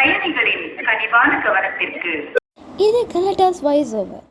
பயணிகளின் கனிவான கவனத்திற்கு. இது கலட்டாஸ் வாய்ஸ் ஓவர்.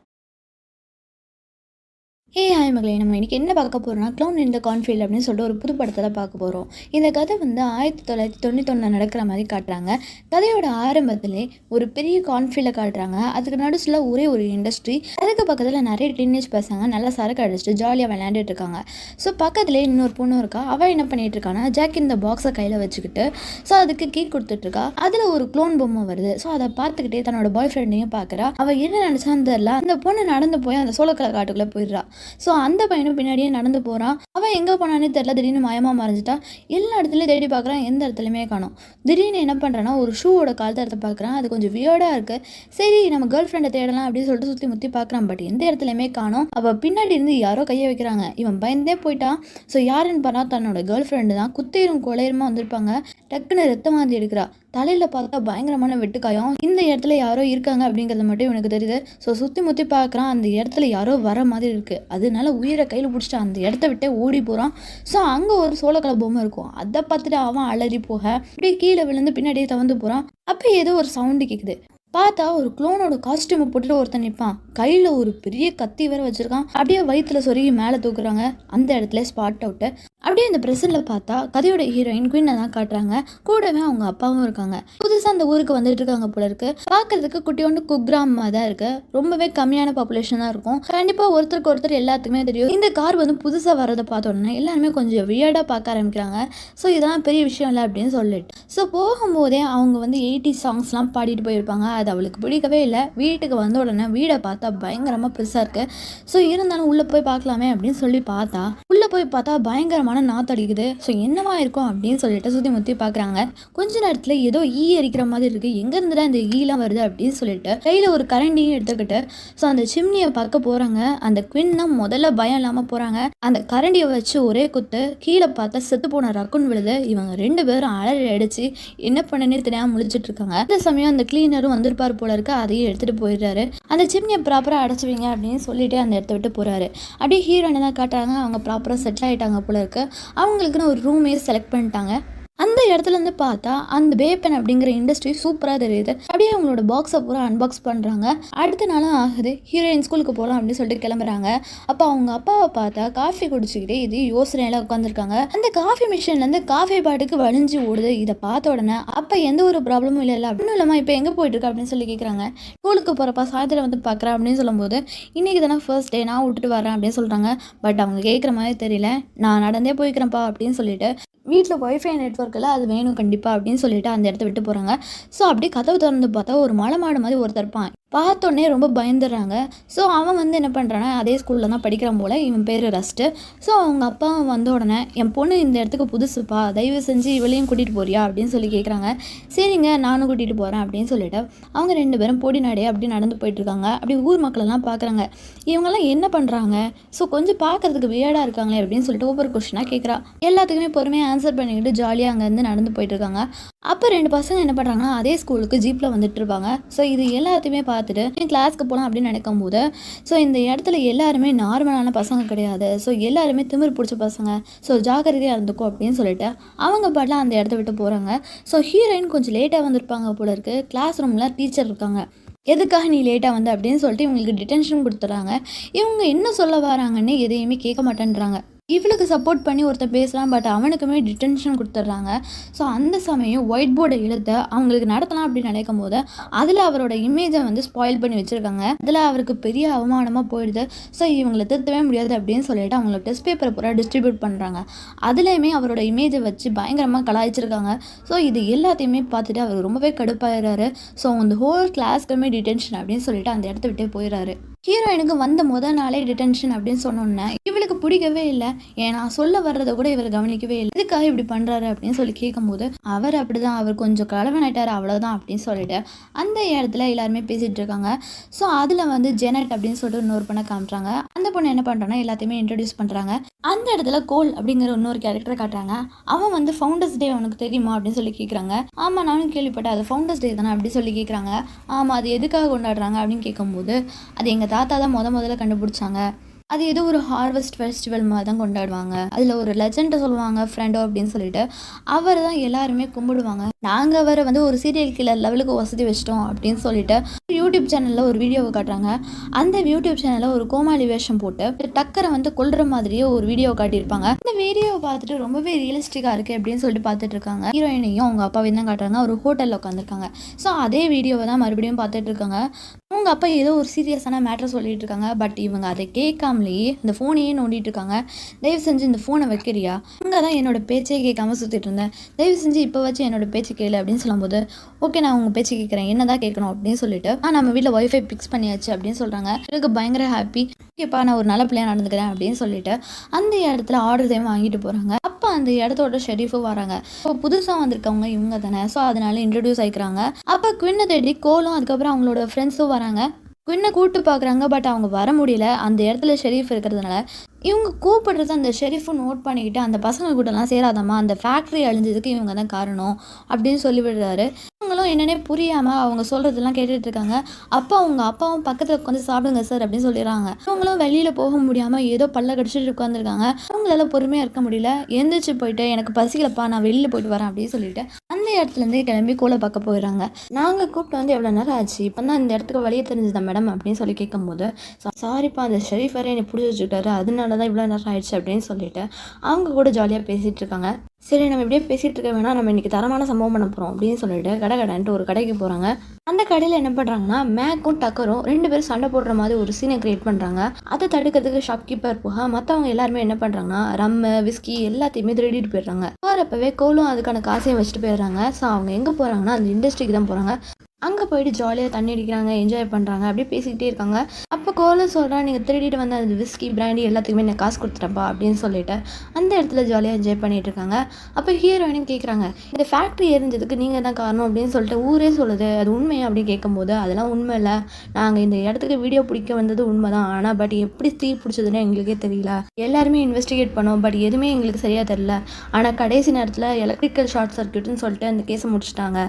ஹாய் மகளே, நம்ம இன்றைக்கி என்ன பார்க்க போகிறோம்னா க்ளவுன் இன் த கார்ன்ஃபீல்ட் அப்படின்னு சொல்லிட்டு ஒரு புது படத்தை தான் பார்க்க போகிறோம். இந்த கதை வந்து 1991 நடக்கிற மாதிரி காட்டுறாங்க. கதையோட ஆரம்பத்திலே ஒரு பெரிய கார்ன்ஃபீல்டை காட்டுறாங்க. அதுக்கு நடுவில் ஒரே ஒரு இண்டஸ்ட்ரி, அதுக்கு பக்கத்தில் நிறைய டீனேஜ் பசங்க நல்லா சரக்கு அடிச்சுட்டு ஜாலியாக விளையாண்டுட்டு இருக்காங்க. ஸோ பக்கத்துலேயே இன்னொரு பொண்ணு இருக்கா. அவள் என்ன பண்ணிகிட்டு இருக்கான்னா ஜாக் இந்த பாக்ஸை கையில் வச்சுக்கிட்டு ஸோ அதுக்கு கீ கொடுத்துட்ருக்கா. அதில் ஒரு க்ளோன் பொம்மை வருது. ஸோ அதை பார்த்துக்கிட்டே தன்னோட பாய் ஃப்ரெண்டையும் பார்க்குறா. அவள் என்ன நினச்சான்னு தெரியல, அந்த பொண்ணு நடந்து போய் அந்த சோளக்கலை காட்டுக்குள்ளே போயிடுறா. ஸோ அந்த பையனும் பின்னாடியே நடந்து போகிறான். அவன் எங்கே போனானே தெரில, திடீர்னு மயமாக மறைஞ்சிட்டா. எல்லா இடத்துலையும் தேடி பார்க்குறான், எந்த இடத்துலையுமே காணும். திடீர்னு என்ன பண்ணுறான்னா ஒரு ஷூவோட கால் தரத்தை பார்க்குறான். அது கொஞ்சம் வியர்டாக இருக்குது. சரி நம்ம கேர்ள் ஃப்ரெண்டை தேடலாம் அப்படின்னு சொல்லிட்டு சுற்றி முற்றி பார்க்குறான். பட் எந்த இடத்துலையுமே காணும். அவள் பின்னாடி இருந்து யாரோ கையை வைக்கிறாங்க. இவன் பயந்தே போயிட்டான். ஸோ யாருன்னு பார்த்தா தன்னோட கேர்ள் ஃப்ரெண்டு தான். குத்தீரும் கொலையுமா வந்திருப்பாங்க. டக்குன்னு ரத்தம் வாந்தி எடுக்கிறா. தலையில் பார்த்தா பயங்கரமான வெட்டுக்காயம். இந்த இடத்துல யாரோ இருக்காங்க அப்படிங்கிறது மட்டும் இவனுக்கு தெரியுது. ஸோ சுற்றி முற்றி பார்க்குறான். அந்த இடத்துல யாரோ வர மாதிரி இருக்குது. அதனால உயிரை கையில் பிடிச்சிட்டு அந்த இடத்த விட்டே ஓடி போகிறான். ஸோ அங்கே ஒரு சோளக்கலை பொம்மை இருக்கும். அதை பார்த்துட்டு அவன் அலறி போக அப்படியே கீழே விழுந்து பின்னாடியே தவந்து போகிறான். அப்போ ஏதோ ஒரு சவுண்டு கேட்குது. பார்த்தா ஒரு க்ளோனோட காஸ்டியூமை போட்டுட்டு ஒருத்தன் நிற்பான். கையில் ஒரு பெரிய கத்தி வேற வச்சிருக்கான். அப்படியே வயிற்றுல சொருகி மேலே தூக்குறாங்க. அந்த இடத்துல ஸ்பாட் அவுட்டு. அப்படியே இந்த ப்ரெசென்ட்ல பார்த்தா கதையோட ஹீரோயின் குயினை தான் காட்டுறாங்க. கூடவே அவங்க அப்பாவும் இருக்காங்க. புதுசாக அந்த ஊருக்கு வந்துட்டு இருக்காங்க போல இருக்கு. பார்க்கறதுக்கு குட்டியோண்டு குக்கிராமமாக தான் இருக்கு. ரொம்பவே கம்மியான பாப்புலேஷன் தான் இருக்கும். கண்டிப்பாக ஒருத்தருக்கு ஒருத்தர் எல்லாத்துக்குமே தெரியும். இந்த கார் வந்து புதுசாக வரதை பார்த்தோன்னே எல்லாருமே கொஞ்சம் வியர்டாக பார்க்க ஆரம்பிக்கிறாங்க. ஸோ இதெல்லாம் பெரிய விஷயம் இல்லை அப்படின்னு சொல்லிட்டு ஸோ போகும்போதே அவங்க வந்து 80s சாங்ஸ்லாம் பாடிட்டு போயிருப்பாங்க. அது அவளுக்கு பிடிக்கவே இல்லை. வீட்டுக்கு வந்த உடனே வீடை பார்த்தா பயங்கரமாக பெருசாக இருக்குது. ஸோ இருந்தாலும் உள்ளே போய் பார்க்கலாமே அப்படின்னு சொல்லி பார்த்தா உள்ளே போய் பார்த்தா பயங்கரமான நாற்று அடிக்குது. ஸோ என்னவா இருக்கும் அப்படின்னு சொல்லிட்டு சுற்றி முற்றி பார்க்குறாங்க. கொஞ்ச நேரத்தில் ஏதோ அரிக்கிற மாதிரி இருக்குது. எங்கேருந்து தான் இந்த ஈலாம் வருது அப்படின்னு சொல்லிட்டு கையில் ஒரு கரண்டியும் எடுத்துக்கிட்டு ஸோ அந்த சிம்னியை பார்க்க போகிறாங்க. அந்த குயின் தான் முதல்ல பயம் இல்லாமல் போகிறாங்க. அந்த கரண்டியை வச்சு ஒரே குத்து கீழே பார்த்தா செத்து போன ரக்குன் விழுது. இவங்க 2 பேரும் அலறி அடிச்சு என்ன பண்ணனே தெரியாமல் முழிச்சிட்டு இருக்காங்க. அந்த சமயம் அந்த கிளீனரும் வந்திருப்பார் போல இருக்கு. அதையும் எடுத்துகிட்டு போயிடுறாரு. அந்த சிம்னியை ப்ராப்பராக அடைச்சிவிங்க அப்படின்னு சொல்லிட்டு அந்த இடத்த விட்டு போகிறாரு. அப்படியே ஹீரோனை தான் காட்டுறாங்க. அவங்க ப்ராப்பராக செட்டில் ஆகிட்டாங்க போல இருக்கு. அவங்களுக்குன்னு ஒரு ரூமே செலக்ட் பண்ணிட்டாங்க. அந்த இடத்துலேருந்து பார்த்தா அந்த பேப்பன் அப்படிங்கிற இண்டஸ்ட்ரி சூப்பராக தெரியுது. அப்படியே அவங்களோட பாக்ஸை பூரா அன்பாக்ஸ் பண்ணுறாங்க. அடுத்த நாளும் ஆகுது. ஹீரோயின் ஸ்கூலுக்கு போகலாம் அப்படின்னு சொல்லிட்டு கிளம்புறாங்க. அப்போ அவங்க அப்பாவை பார்த்தா காஃபி குடிச்சிக்கிட்டே இது யோசனையில் உட்காந்துருக்காங்க. அந்த காஃபி மிஷின்லேருந்து காஃபி பாட்டுக்கு வலிஞ்சு ஓடுது. இதை பார்த்த உடனே அப்போ எந்த ஒரு ப்ராப்ளமும் இல்லை அப்படின்னு இல்லாமல் இப்போ எங்கே போயிட்டு இருக்கா அப்படின்னு சொல்லி கேட்குறாங்க. ஸ்கூலுக்கு போகிறப்பா சாயத்தில் வந்து பார்க்குறேன் அப்படின்னு சொல்லும்போது இன்றைக்கி தானே ஃபர்ஸ்ட் டே, நான் விட்டுட்டு வரேன் அப்படின்னு சொல்கிறாங்க. பட் அவங்க கேட்குற மாதிரி தெரியல. நான் நடந்தே போய்க்கிறேன்ப்பா அப்படின்னு சொல்லிட்டு வீட்டில் ஒய்ஃபை நெட்ஒர்க்கில் அது வேணும் கண்டிப்பாக அப்படின்னு சொல்லிட்டு அந்த இடத்த விட்டு போகிறாங்க. ஸோ அப்படியே கதவு திறந்து பார்த்தா ஒரு மலை மாடு மாதிரி ஒருத்தர் இருப்பான். பார்த்தோன்னே ரொம்ப பயந்துடுறாங்க. ஸோ அவன் வந்து என்ன பண்ணுறான்னா அதே ஸ்கூலில் தான் படிக்கிறான் போல். இவன் பேர் ரஸ்ட்டு. ஸோ அவங்க அப்பா வந்த உடனே என் பொண்ணு இந்த இடத்துக்கு புதுசுப்பா, தயவு செஞ்சு இவளையும் கூட்டிகிட்டு போறியா அப்படின்னு சொல்லி கேட்குறாங்க. சரிங்க நானும் கூட்டிகிட்டு போகிறேன் அப்படின்னு சொல்லிட்டு அவங்க 2 பேரும் பொடி நடையே அப்படி நடந்து போயிட்டுருக்காங்க. அப்படி ஊர் மக்களெல்லாம் பார்க்குறாங்க. இவங்கெல்லாம் என்ன பண்ணுறாங்க, ஸோ கொஞ்சம் பார்க்குறதுக்கு வியர்டாக இருக்காங்களே அப்படின்னு சொல்லிட்டு ஒவ்வொரு கொஸ்டினாக கேட்குறா. எல்லாத்துக்குமே பொறுமையாக ஆன்சர் பண்ணிக்கிட்டு ஜாலியாக அங்கேருந்து நடந்து போயிட்டுருக்காங்க. அப்போ 2 பசங்க என்ன பண்ணுறாங்கன்னா அதே ஸ்கூலுக்கு ஜீப்பில் வந்துட்டு இருப்பாங்க. ஸோ இது எல்லாத்தையுமே பார்த்துட்டு கிளாஸ்க்கு போகலாம் அப்படின்னு நினைக்கும் போது ஸோ இந்த இடத்துல எல்லாருமே நார்மலான பசங்க கிடையாது. ஸோ எல்லாருமே திமிர் பிடிச்ச பசங்க. ஸோ ஜாக்கிரதையாக இருந்துக்கும் அப்படின்னு சொல்லிட்டு அவங்க பாட்டில் அந்த இடத்த விட்டு போகிறாங்க. ஸோ ஹீரோயின் கொஞ்சம் லேட்டாக வந்திருப்பாங்க போல இருக்குது. கிளாஸ் ரூமில் டீச்சர் இருக்காங்க. எதுக்காக நீ லேட்டாக வந்த அப்படின்னு சொல்லிட்டு இவங்களுக்கு டிடென்ஷன் கொடுத்துட்றாங்க. இவங்க என்ன சொல்ல வராங்கன்னு எதையுமே கேட்க மாட்டேன்றாங்க. இவளுக்கு சப்போர்ட் பண்ணி ஒருத்தர் பேசலாம். பட் அவனுக்குமே டிடென்ஷன் கொடுத்துட்றாங்க. ஸோ அந்த சமயம் ஒயிட் போர்டை இழுத்து அவங்களுக்கு நடத்தலாம் அப்படின்னு நினைக்கும் போது அதில் அவரோட இமேஜை வந்து ஸ்பாயில் பண்ணி வச்சுருக்காங்க. அதில் அவருக்கு பெரிய அவமானமாக போயிடுது. ஸோ இவங்களை திருத்தவே முடியாது அப்படின்னு சொல்லிட்டு அவங்களோட டெஸ்ட் பேப்பரை பூரா டிஸ்ட்ரிபியூட் பண்ணுறாங்க. அதுலேயுமே அவரோட இமேஜை வச்சு பயங்கரமாக கலாய்ச்சிருக்காங்க. ஸோ இது எல்லாத்தையுமே பார்த்துட்டு அவர் ரொம்பவே கடுப்பாயிடுறாரு. ஸோ அந்த ஹோல் கிளாஸ்க்குமே டிடென்ஷன் அப்படின்னு சொல்லிட்டு அந்த இடத்த விட்டே போயிடுறாரு. ஹீரோயினுக்கு வந்த முதல் நாளே டிடென்ஷன் அப்படின்னு சொன்னோன்னே இவளுக்கு பிடிக்கவே இல்லை. ஏன்னா சொல்ல வர்றதை கூட இவர் கவனிக்கவே இல்லை. இதுக்காக இப்படி பண்ணுறாரு அப்படின்னு சொல்லி கேட்கும்போது அவர் அப்படிதான், அவர் கொஞ்சம் கலவனாயிட்டார் அவ்வளோதான் அப்படின்னு சொல்லிட்டு அந்த இடத்துல எல்லாருமே பேசிகிட்டு இருக்காங்க. ஸோ அதில் வந்து ஜெனட் அப்படின்னு சொல்லிட்டு இன்னொரு பொண்ணை காமிட்றாங்க. அந்த பொண்ணு என்ன பண்ணுறாங்கன்னா எல்லாத்தையுமே இன்ட்ரடியூஸ் பண்ணுறாங்க. அந்த இடத்துல கோல் அப்படிங்கிற இன்னொரு கேரக்டரை காட்டுறாங்க. அவன் வந்து ஃபவுண்டர்ஸ் டே அவனுக்கு தெரியுமா அப்படின்னு சொல்லி கேட்குறாங்க. ஆமாம் நானும் கேள்விப்பட்டேன், அது ஃபவுண்டர்ஸ் டே தானே அப்படி சொல்லி கேட்குறாங்க. ஆமாம் அது எதுக்காக கொண்டாடுறாங்க அப்படின்னு கேட்கும்போது அது எங்கள் தாத்தா தான் முதல்ல கண்டுபிடிச்சாங்க. அது ஏதோ ஒரு ஹார்வெஸ்ட் ஃபெஸ்டிவல் மாதிரி தான் கொண்டாடுவாங்க. அதில் ஒரு லெஜெண்டை சொல்லுவாங்க ஃப்ரெண்டோ அப்படின்னு சொல்லிட்டு. அவர் தான் எல்லாருமே கும்பிடுவாங்க. நாங்கள் அவரை வந்து ஒரு சீரியல் கில்லர் லெவலுக்கு வசதி வச்சிட்டோம் அப்படின்னு சொல்லிட்டு யூடியூப் சேனலில் ஒரு வீடியோவை காட்டுறாங்க. அந்த யூடியூப் சேனலில் ஒரு கோமாளி வேஷம் போட்டு டக்கரை வந்து கொல்ற மாதிரியே ஒரு வீடியோ காட்டியிருப்பாங்க. அந்த வீடியோவை பார்த்துட்டு ரொம்பவே ரியலிஸ்டிக்காக இருக்குது அப்படின்னு சொல்லிட்டு பார்த்துட்டு இருக்காங்க. ஹீரோயினையும் அவங்க அப்பாவையும் தான் காட்டுறாங்க. ஒரு ஹோட்டலில் உட்காந்துருக்காங்க. ஸோ அதே வீடியோவை தான் மறுபடியும் பார்த்துட்டு இருக்காங்க. அவங்க அப்பா ஏதோ ஒரு சீரியஸான மேட்டர் சொல்லிட்டு இருக்காங்க. பட் இவங்க அதை கேட்காமலேயே இந்த ஃபோனையே நோண்டிட்டு இருக்காங்க. தயவு செஞ்சு இந்த ஃபோனை வைக்கிறியா, அங்கே தான் என்னோட பேச்சே கேட்காம சுற்றிட்டு இருந்தேன், தயவு செஞ்சு இப்போ வச்சு என்னோட பேச்சு கேளு அப்படின்னு சொல்லும்போது, ஓகே நான் உங்கள் பேச்சு கேட்குறேன், என்ன தான் கேட்கணும் அப்படின்னு சொல்லிட்டு நம்ம வீட்டில் ஒய்ஃபை ஃபிக்ஸ் பண்ணியாச்சு அப்படின்னு சொல்கிறாங்க. எனக்கு பயங்கர ஹாப்பி. ஓகேப்பா நான் ஒரு நல்ல பிள்ளையாக நடந்துக்கிறேன் அப்படின்னு சொல்லிட்டு அந்த இடத்துல ஆர்டர் தையும் வாங்கிட்டு போகிறாங்க. அப்போ அந்த இடத்தோட ஷெரீஃபும் வராங்க. இப்போ புதுசாக வந்திருக்கவங்க இவங்க தானே, ஸோ அதனால இன்ட்ரடியூஸ் ஆகிக்கிறாங்க. அப்போ குவினை தேடி கோலும் அதுக்கப்புறம் அவங்களோட ஃப்ரெண்ட்ஸும் வராங்க. குவினை கூப்பிட்டு பார்க்குறாங்க. பட் அவங்க வர முடியல. அந்த இடத்துல ஷெரீஃப் இருக்கிறதுனால இவங்க கூப்பிடுறது அந்த ஷெரீஃபும் நோட் பண்ணிக்கிட்டு, அந்த பசங்க கூட்டலாம் சேராதாம்மா, அந்த ஃபேக்ட்ரி அழிஞ்சதுக்கு இவங்க தான் காரணம் அப்படின்னு சொல்லி விடுறாரு. அவங்களும் என்னன்னே புரியாமல் அவங்க சொல்கிறதெல்லாம் கேட்டுட்டு இருக்காங்க. அப்போ அவங்க அப்பாவும் பக்கத்தில் உட்காந்து சாப்பிடுங்க சார் அப்படின்னு சொல்லிடுறாங்க. அவங்களும் வெளியில் போக முடியாமல் ஏதோ பல்ல கடிச்சிட்டு உட்காந்துருக்காங்க. அவங்களால பொறுமையாக இருக்க முடியல. எந்திரிச்சு போயிட்டு எனக்கு பசிக்கலப்பா நான் வெளியில் போயிட்டு வரேன் அப்படின்னு சொல்லிட்டு அந்த இடத்துலேருந்து கிளம்பி கோலை பார்க்க போயிடுறாங்க. நாங்கள் கூப்பிட்டு வந்து எவ்வளோ நேரம் ஆச்சு, இப்போ தான் இந்த இடத்துக்கு வழியே தெரிஞ்சுதா மேடம் அப்படின்னு சொல்லி கேட்கும்போது, சாரிப்பா அந்த ஷெரீஃப் வேறு என்னை பிடிச்சி வச்சுக்கிட்டாரு, அதனால தான் இவ்வளோ நேரம் ஆயிடுச்சு அப்படின்னு சொல்லிட்டு அவங்க கூட ஜாலியாக பேசிகிட்டு இருக்காங்க. சரி நம்ம இப்படியே பேசிகிட்டு இருக்க வேணாம், நம்ம இன்றைக்கி தரமான சம்பவம் பண்ண போகிறோம் அப்படின்னு சொல்லிட்டு கடன்ட்டு ஒரு கடைக்கு போகிறாங்க. அந்த கடையில் என்ன பண்ணுறாங்கன்னா மேக்கும் டக்கரும் 2 பேரும் சண்டை போடுற மாதிரி ஒரு சீனை கிரியேட் பண்ணுறாங்க. அதை தடுக்கிறதுக்கு ஷாப்கீப்பர் போக மற்றவங்க எல்லாருமே என்ன பண்ணுறாங்கன்னா ரம்மு விஸ்கி எல்லாத்தையுமே திருடிட்டு போயிடுறாங்க. போகிறப்பவே கோலும் அதுக்கான காசையும் வச்சுட்டு போயிடுறாங்க. ஸோ அவங்க எங்கே போகிறாங்கன்னா அந்த இண்டஸ்ட்ரிக்கு தான் போகிறாங்க. அங்கே போயிட்டு ஜாலியாக தண்ணி அடிக்கிறாங்க, என்ஜாய் பண்ணுறாங்க, அப்படியே பேசிக்கிட்டே இருக்காங்க. அப்போ கோலம் சொல்கிறா நீங்கள் திருடிட்டு வந்த அந்த விஸ்கி பிராண்டி எல்லாத்துக்குமே நான் காசு கொடுத்துட்டேன்ப்பா அப்படின்னு சொல்லிட்டு அந்த இடத்துல ஜாலியாக என்ஜாய் பண்ணிகிட்டு இருக்காங்க. அப்போ ஹீரோயினும் கேட்குறாங்க இந்த ஃபேக்ட்ரி எரிஞ்சதுக்கு நீங்கள் தான் காரணம் அப்படின்னு சொல்லிட்டு ஊரே சொல்லுது, அது உண்மையா அப்படின்னு கேட்கும்போது அதெல்லாம் உண்மை இல்லை, நாங்கள் இந்த இடத்துக்கு வீடியோ பிடிக்க வந்தது உண்மை தான், ஆனால் பட் எப்படி தீ பிடிச்சதுன்னு எங்களுக்கே தெரியல, எல்லாருமே இன்வெஸ்டிகேட் பண்ணோம் பட் எதுவுமே எங்களுக்கு சரியாக தெரியல, ஆனால் கடைசி நேரத்தில் எலக்ட்ரிக்கல் ஷார்ட் சர்க்யூட்னு சொல்லிட்டு அந்த கேஸை முடிச்சிட்டாங்க.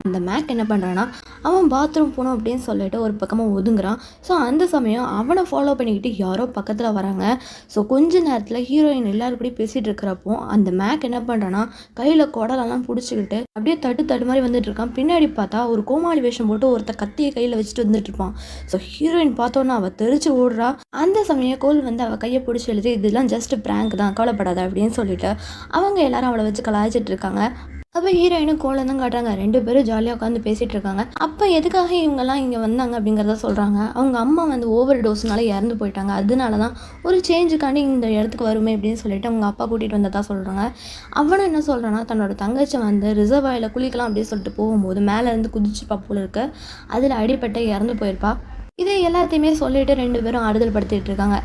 இந்த மேக் என்ன பண்ணுறான்னா அவன் பாத்ரூம் போகணும் அப்படின்னு சொல்லிட்டு ஒரு பக்கமாக ஒதுங்குறான். ஸோ அந்த சமயம் அவனை ஃபாலோ பண்ணிக்கிட்டு யாரோ பக்கத்தில் வராங்க. ஸோ கொஞ்ச நேரத்தில் ஹீரோயின் எல்லாரும் கூட பேசிகிட்டு இருக்கிறப்போ அந்த மேக் என்ன பண்ணுறான்னா கையில் குடலெல்லாம் பிடிச்சிக்கிட்டு அப்படியே தட்டு மாதிரி வந்துட்டு இருக்கான். பின்னாடி பார்த்தா ஒரு கோமாளி வேஷம் போட்டு ஒருத்தர் கத்தியை கையில் வச்சுட்டு வந்துட்டு இருப்பான். ஸோ ஹீரோயின் பார்த்தோன்னா அவள் தெரிச்சு ஓடுறா. அந்த சமயம் கோல் வந்து அவள் கையை பிடிச்சி எழுதி இதெல்லாம் ஜஸ்ட் பிராங்க் தான், கவலைப்படாத அப்படின்னு சொல்லிட்டு அவங்க எல்லாரும் அவளை வச்சு கலாய்ச்சிட்டு இருக்காங்க. அப்போ ஹீரோயினும் கோலை தான் காட்டுறாங்க. 2 பேரும் ஜாலியாக உட்காந்து பேசிகிட்டு இருக்காங்க. அப்போ எதுக்காக இவங்கெல்லாம் இங்கே வந்தாங்க அப்படிங்கிறத சொல்கிறாங்க. அவங்க அம்மா வந்து ஓவர் டோஸ்னால இறந்து போயிட்டாங்க, அதனால தான் ஒரு சேஞ்சுக்காண்டி இந்த இடத்துக்கு வருமே அப்படின்னு சொல்லிட்டு அவங்க அப்பா கூட்டிகிட்டு வந்ததா சொல்கிறாங்க. அவனும் என்ன சொல்கிறான்னா தன்னோட தங்கச்சி வந்து ரிசர்வ் ஆயில் குளிக்கலாம் அப்படின்னு சொல்லிட்டு போகும்போது மேலேருந்து குதிச்சுப்பா போல இருக்கு, அதில் அடிபட்டு இறந்து போயிருப்பா. இதை எல்லாத்தையுமே சொல்லிட்டு 2 பேரும் ஆறுதல் படுத்திட்டு இருக்காங்க.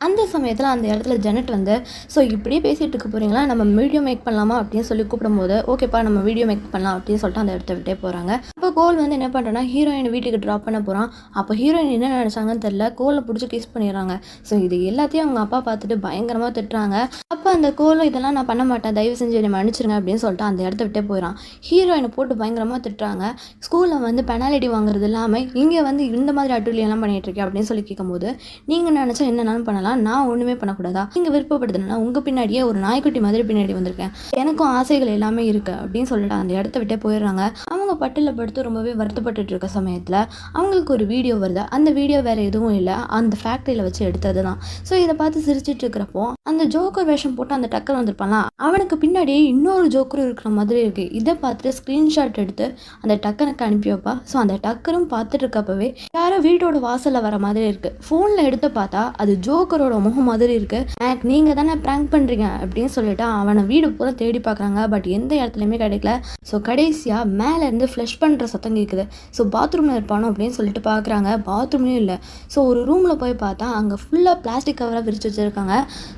அந்த சமயத்தில் அந்த இடத்துல ஜெனட் வந்து ஸோ இப்படியே பேசிகிட்டு இருக்க போகிறீங்களா, நம்ம வீடியோ மேக் பண்ணலாமா அப்படின்னு சொல்லி கூப்பிடும்போது ஓகேப்பா நம்ம வீடியோ மேக் பண்ணலாம் அப்படின்னு சொல்லிட்டு அந்த இடத்த விட்டே போகிறாங்க. அப்போ கோல் வந்து என்ன பண்ணுறேன்னா ஹீரோயின் வீட்டுக்கு ட்ராப் பண்ண போகிறான். அப்போ ஹீரோயின் என்ன நினச்சாங்கன்னு தெரியல, கோலை பிடிச்சி கிஸ் பண்ணிடுறாங்க. ஸோ இது எல்லாத்தையும் அவங்க அப்பா பார்த்துட்டு பயங்கரமாக திட்டுறாங்க. அப்போ அந்த கோலும் இதெல்லாம் நான் பண்ண மாட்டேன், தயவு செஞ்சு என்னை மன்னிச்சிருங்க அப்படின்னு சொல்லிட்டு அந்த இடத்த விட்டே போயிடறான். ஹீரோயினை போட்டு பயங்கரமாக திட்டுறாங்க. ஸ்கூலில் வந்து பெனாலிட்டி வாங்குறது இல்லாமல் இங்கே வந்து இந்த மாதிரி அட்டுலியெல்லாம் பண்ணிகிட்டு இருக்கேன் அப்படின்னு சொல்லி கேட்கும்போது நீங்கள் நினச்சா என்னென்னாலும் பண்ணலாம், நான் ஒன்றுமே பண்ணக்கூடாதா, நீங்கள் விருப்பப்படுதுன்னா உங்கள் பின்னாடியே ஒரு நாய்க்குட்டி மாதிரி பின்னாடி வந்திருக்கேன், எனக்கும் ஆசைகள் எல்லாமே இருக்குது அப்படின்னு சொல்லிட்டு அந்த இடத்த விட்டே போயிடுறாங்க. அவங்க பட்டில் படுத்து ரொம்பவே வருத்தப்பட்டு இருக்க சமயத்தில் அவங்களுக்கு ஒரு வீடியோ வருது. அந்த வீடியோ வேறு எதுவும் இல்லை, அந்த ஃபேக்ட்ரியில் வச்சு எடுத்தது தான். ஸோ இதை பார்த்து சிரிச்சிட்டு இருக்கிறப்போ அந்த ஜோக்கர் வேஷம் போட்டு அந்த டக்கர் வந்திருப்பான்ல, அவனுக்கு பின்னாடியே இன்னொரு ஜோக்கரும் இருக்கிற மாதிரி இருக்குது. இதை பார்த்துட்டு ஸ்க்ரீன்ஷாட் எடுத்து அந்த டக்கருக்கு அனுப்பி வைப்பா. ஸோ அந்த டக்கரும் பார்த்துட்டு இருக்கப்பவே யாரோ வீட்டோட வாசலில் வர மாதிரி இருக்குது. ஃபோனில் எடுத்து பார்த்தா அது ஜோக்கரோட முகம் மாதிரி இருக்குது. மேக் நீங்கள் தானே ப்ராங்க் பண்ணுறீங்க அப்படின்னு சொல்லிட்டு அவனை வீடு பூரா தேடி பார்க்குறாங்க. பட் எந்த இடத்துலையுமே கிடைக்கல. ஸோ கடைசியாக மேலேருந்து ஃப்ளஷ் பண்ணுற சத்தம் கேட்குது. ஸோ பாத்ரூமில் இருப்பானோ அப்படின்னு சொல்லிட்டு பார்க்குறாங்க, பாத்ரூம்லேயும் இல்லை. ஸோ ஒரு ரூமில் போய் பார்த்தா அங்கே ஃபுல்லாக பிளாஸ்டிக் கவராக விரிச்சு வச்சுருக்காங்க.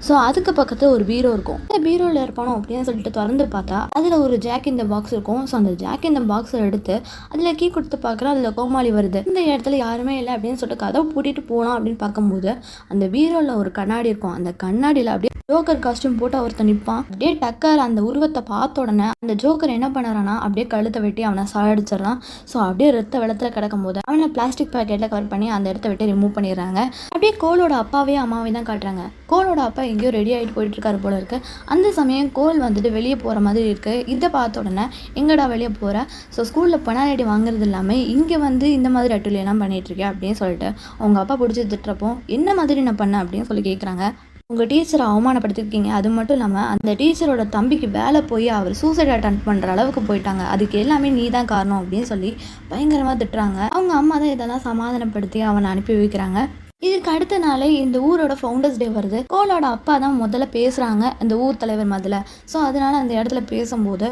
ஸோ அதுக்கு பக்கத்தில் ஒரு பீரோ இருக்கும். அந்த பீரோவில் இருப்பானோ அப்படின்னு சொல்லிட்டு திறந்து பார்த்தா அதில் ஒரு ஜாக் இந்த பாக்ஸ் இருக்கும். ஸோ அந்த ஜாக் இந்த பாக்ஸை எடுத்து அதில் கீ கொடுத்து பார்க்குறா, அதில் கோமாளி வருது. இந்த இடத்துல யாருமே இல்லை அப்படின்னு சொல்லிட்டு கதவை பூட்டிட்டு போகலாம் அப்படின்னு பார்க்கும்போது அந்த பீரோவில் ஒரு கண்ணாடி இருக்கும். அந்த கண்ணாடியில் அப்படியே ஜோக்கர் காஸ்டியூம் போட்டு ஒருத்தன் நிற்பான். அப்படியே டக்கர் அந்த உருவத்தை பார்த்த உடனே அந்த ஜோக்கர் என்ன பண்ணுறான்னா அப்படியே கழுத்தை வெட்டி அவனை சாடிச்சிடறான். ஸோ அப்படியே ரத்த வெள்ளத்தில் கிடக்கும் போது அவனை பிளாஸ்டிக் பேக்கெட்டில் கவர் பண்ணி அந்த இடத்த விட்டு ரிமூவ் பண்ணிடுறாங்க. அப்படியே கோலோட அப்பாவே அம்மாவையும் தான் காட்டுறாங்க. கோலோட அப்பா எங்கேயோ ரெடி ஆகிட்டு போயிட்டு இருக்காரு போல இருக்கு. அந்த சமயம் கோல் வந்துட்டு வெளியே போகிற மாதிரி இருக்கு. இதை பார்த்த உடனே எங்கடா வெளியே போகிற, ஸோ ஸ்கூலில் பெனால்டி வாங்குறது இல்லாமல் இங்கே வந்து இந்த மாதிரி அட்டுலியெல்லாம் பண்ணிட்டு இருக்கேன் அப்படின்னு சொல்லிட்டு அவங்க அப்பா பிடிச்சி திட்டுறப்போ என்ன மாதிரி நான் பண்ணேன் அப்படின்னு சொல்லி கேட்குறாங்க. உங்கள் டீச்சரை அவமானப்படுத்திருக்கீங்க, அது மட்டும் இல்லாமல் அந்த டீச்சரோட தம்பிக்கு வேலை போய் அவர் சூசைட் அட்டன் பண்ணுற அளவுக்கு போயிட்டாங்க, அதுக்கு எல்லாமே நீ தான் காரணம் அப்படின்னு சொல்லி பயங்கரமாக திட்டுறாங்க. அவங்க அம்மா தான் இதெல்லாம் சமாதானப்படுத்தி அவனை அனுப்பி வைக்கிறாங்க. இதுக்கு அடுத்த நாளே இந்த ஊரோட ஃபவுண்டர்ஸ் டே வருது. கோலோட அப்பா தான் முதல்ல பேசுகிறாங்க அந்த ஊர் தலைவர் முதல்ல. ஸோ அதனால் அந்த இடத்துல பேசும்போது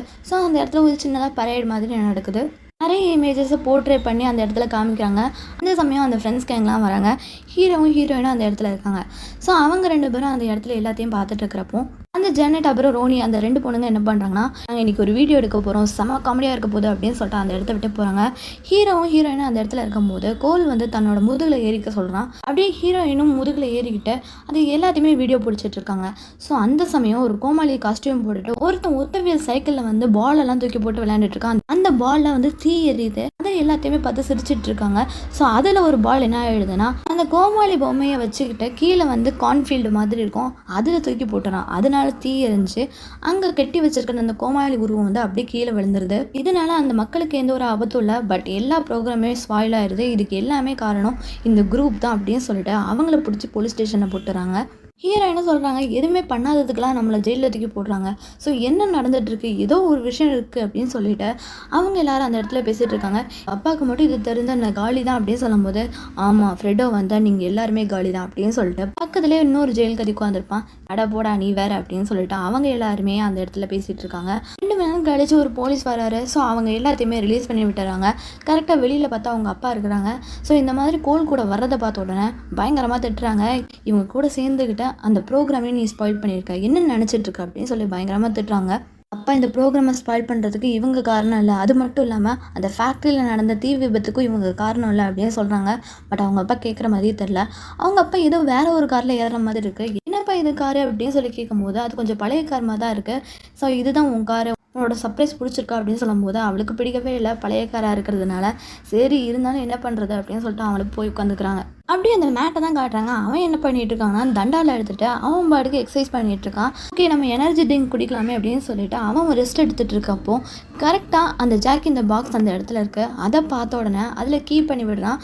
அந்த இடத்துல ஒரு சின்னதாக பரேட் மாதிரி நடக்குது. நிறைய இமேஜஸை போர்ட்ரே பண்ணி அந்த இடத்துல காமிக்கிறாங்க. அந்த சமயம் அந்த ஃப்ரெண்ட்ஸ் கேங்லாம் வராங்க. ஹீரோவும் ஹீரோயினும் அந்த இடத்துல இருக்காங்க. ஸோ அவங்க 2 பேரும் அந்த இடத்துல எல்லாத்தையும் பார்த்துட்டு இருக்கிறப்போ அந்த ஜெனட் அப்புறம் ரோனி அந்த 2 பொண்ணுங்க என்ன பண்ணுறாங்கன்னா, நாங்கள் இன்றைக்கி ஒரு வீடியோ எடுக்க போகிறோம், செம காமெடியாக இருக்க போகுது அப்படின்னு சொல்லிட்டு அந்த இடத்த விட்டு போகிறாங்க. ஹீரோவும் ஹீரோயினும் அந்த இடத்துல இருக்கும்போது கோல் வந்து தன்னோட முதுகில் ஏறிக்க சொல்கிறான். அப்படியே ஹீரோயினும் முதுகில் ஏறிக்கிட்டு அது எல்லாத்தையுமே வீடியோ பிடிச்சிட்டு இருக்காங்க. ஸோ அந்த சமயம் ஒரு கோமாளி காஸ்டியூம் போட்டுட்டு ஒருத்தன் ஒத்தவியல் சைக்கிளில் வந்து பாலெல்லாம் தூக்கி போட்டு விளையாண்டுட்டு இருக்கான். அந்த பாலில் வந்து தீ எரியுது. அதை எல்லாத்தையுமே பார்த்து சிரிச்சிட்டு இருக்காங்க. ஸோ அதில் ஒரு பால் என்ன ஆயிடுதுன்னா அந்த கோமாளி பொம்மையை வச்சுக்கிட்டு கீழே வந்து கார்ன்ஃபீல்டு மாதிரி இருக்கும், அதில் தூக்கி போட்டுறான். அதனால தீ எரிஞ்சு அங்கே கட்டி வச்சிருக்கிற அந்த கோமாளி உருவம் வந்து அப்படியே கீழே விழுந்துருது. இதனால அந்த மக்களுக்கு எந்த ஒரு ஆபத்தும் இல்லை, பட் எல்லா ப்ரோக்ராமே ஸ்பாயில் ஆயிடுது. இதுக்கு எல்லாமே காரணம் இந்த குரூப் தான் அப்படின்னு சொல்லிட்டு அவங்கள பிடிச்சி போலீஸ் ஸ்டேஷனில் போட்டுறாங்க. ஹீரோ என்ன சொல்கிறாங்க, எதுவுமே பண்ணாததுக்கெலாம் நம்மளை ஜெயிலில் தூக்கி போடுறாங்க, ஸோ என்ன நடந்துகிட்ருக்கு, ஏதோ ஒரு விஷயம் இருக்குது அப்படின்னு சொல்லிட்டு அவங்க எல்லாரும் அந்த இடத்துல பேசிகிட்டு இருக்காங்க. அப்பாவுக்கு மட்டும் இது தெரிஞ்ச நான் காலி தான் அப்படின்னு சொல்லும்போது, ஆமாம் ஃப்ரெட்டோ வந்தால் நீங்கள் எல்லாருமே காலி தான் அப்படின்னு சொல்லிட்டு பக்கத்துலேயே இன்னொரு ஜெயில் கதி உட்காந்துருப்பான். அட போடா நீ வேறு அப்படின்னு சொல்லிட்டு அவங்க எல்லாருமே அந்த இடத்துல பேசிகிட்டு இருக்காங்க. 2 மணி நேரம் கழிச்சு ஒரு போலீஸ் வராரு. ஸோ அவங்க எல்லாத்தையுமே ரிலீஸ் பண்ணி விட்டுறாங்க. கரெக்டாக வெளியில் பார்த்தா அவங்க அப்பா இருக்கிறாங்க. ஸோ இந்த மாதிரி கோல் கூட வர்றதை பார்த்த உடனே பயங்கரமாக திட்டுறாங்க. இவங்க கூட சேர்ந்துக்கிட்ட அந்த ப்ரோக்ராமே நீ ஸ்பாயில் பண்ணியிருக்க, என்ன நினச்சிட்டு இருக்க அப்படின்னு சொல்லி பயங்கரமாக திட்டுறாங்க. அப்பா இந்த ப்ரோக்ராமை ஸ்பாயில் பண்ணுறதுக்கு இவங்க காரணம் இல்லை, அது மட்டும் இல்லாமல் அந்த ஃபேக்ட்ரியில் நடந்த தீ விபத்துக்கும் இவங்க காரணம் இல்லை அப்படின்னு சொல்கிறாங்க. பட் அவங்க அப்பா கேட்குற மாதிரியே தெரில. அவங்க அப்பா ஏதோ வேற ஒரு காரில் ஏறுற மாதிரி இருக்குது. என்னப்பா இது காரு அப்படின்னு சொல்லி கேட்கும்போது அது கொஞ்சம் பழைய கார் மாதிரி தான் இருக்குது. ஸோ இதுதான் உன் காரு, உன்னோட சர்ப்ரைஸ் பிடிச்சிருக்கா அப்படின்னு சொல்லும்போது அவளுக்கு பிடிக்கவே இல்லை பழைய காராக இருக்கிறதுனால. சரி இருந்தாலும் என்ன பண்ணுறது அப்படின்னு சொல்லிட்டு அவளுக்கு போய் உட்காந்துக்கிறாங்க. அப்படியே அந்த மேட்டை தான் காட்டுறாங்க. அவன் என்ன பண்ணிட்டு இருக்காங்கன்னா தண்டாவில் எடுத்துகிட்டு அவன் பாட்டுக்கு எக்ஸசைஸ் பண்ணிட்டு இருக்கான். ஓகே நம்ம எனர்ஜி ட்ரிங்க் குடிக்கலாமே அப்படின்னு சொல்லிட்டு அவன் ரெஸ்ட் எடுத்துகிட்டு இருக்கப்போ கரெக்டாக அந்த ஜாக் இந்த பாக்ஸ் அந்த இடத்துல இருக்குது. அதை பார்த்த உடனே அதில் கீப் பண்ணி விடுறான்.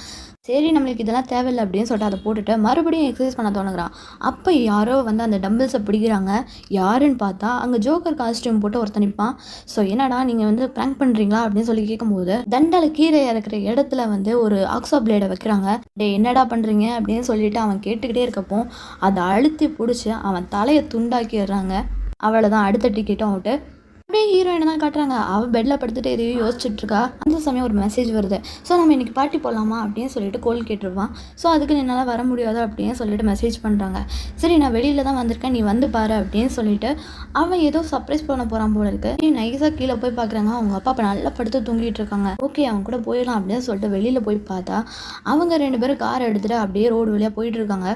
சரி நம்மளுக்கு இதெல்லாம் தேவையில்லை அப்படின்னு சொல்லிட்டு அதை போட்டுட்டு மறுபடியும் எக்ஸசைஸ் பண்ண தோணுகிறான். அப்போ யாரோ வந்து அந்த டம்பிள்ஸை பிடிக்கிறாங்க. யாருன்னு பார்த்தா அங்கே ஜோக்கர் காஸ்டியூம் போட்டு ஒருத்தன் நிற்பான். ஸோ என்னடா நீங்கள் வந்து ப்ராங்க் பண்ணுறீங்களா அப்படின்னு சொல்லி கேட்கும்போது தண்டால் கீழே இறக்குற இடத்துல வந்து ஒரு ஆக்ஸா பிளேடை வைக்கிறாங்க. டே என்னடா பண்ணுறீங்க அப்படின்னு சொல்லிட்டு அவன் கேட்டுக்கிட்டே இருக்கப்போ அதை அழுத்தி பிடிச்சி அவன் தலையை துண்டாக்கிடுறாங்க. அவ்வளோதான், அடுத்த டிக்கெட்டும் அவுட்டு. அப்படியே ஹீரோயினை தான் காட்டுறாங்க. அவள் பெட்டில் படுத்துட்டு எதையோ யோசிச்சுட்டு இருக்கா. அந்த சமயம் ஒரு மெசேஜ் வருது. ஸோ நம்ம இன்றைக்கி பார்ட்டி போகலாமா அப்படின்னு சொல்லிட்டு கோல் கேட்டுருவான். ஸோ அதுக்கு என்னால் வர முடியாது அப்படின்னு சொல்லிட்டு மெசேஜ் பண்ணுறாங்க. சரி நான் வெளியில் தான் வந்திருக்கேன், நீ வந்து பாரு அப்படின்னு சொல்லிட்டு அவன் ஏதோ சர்ப்ரைஸ் பண்ண போகிறான் போல இருக்கு. நீ நைஸாக கீழே போய் பார்க்குறாங்க. அவங்க அப்பா இப்போ நல்லா படுத்து தூங்கிட்டு இருக்காங்க. ஓகே அவன் கூட போயிடலாம் அப்படின்னு சொல்லிட்டு வெளியில் போய் பார்த்தா அவங்க 2 பேரும் கார் எடுத்துகிட்டு அப்படியே ரோடு வழியாக போயிட்டு இருக்காங்க.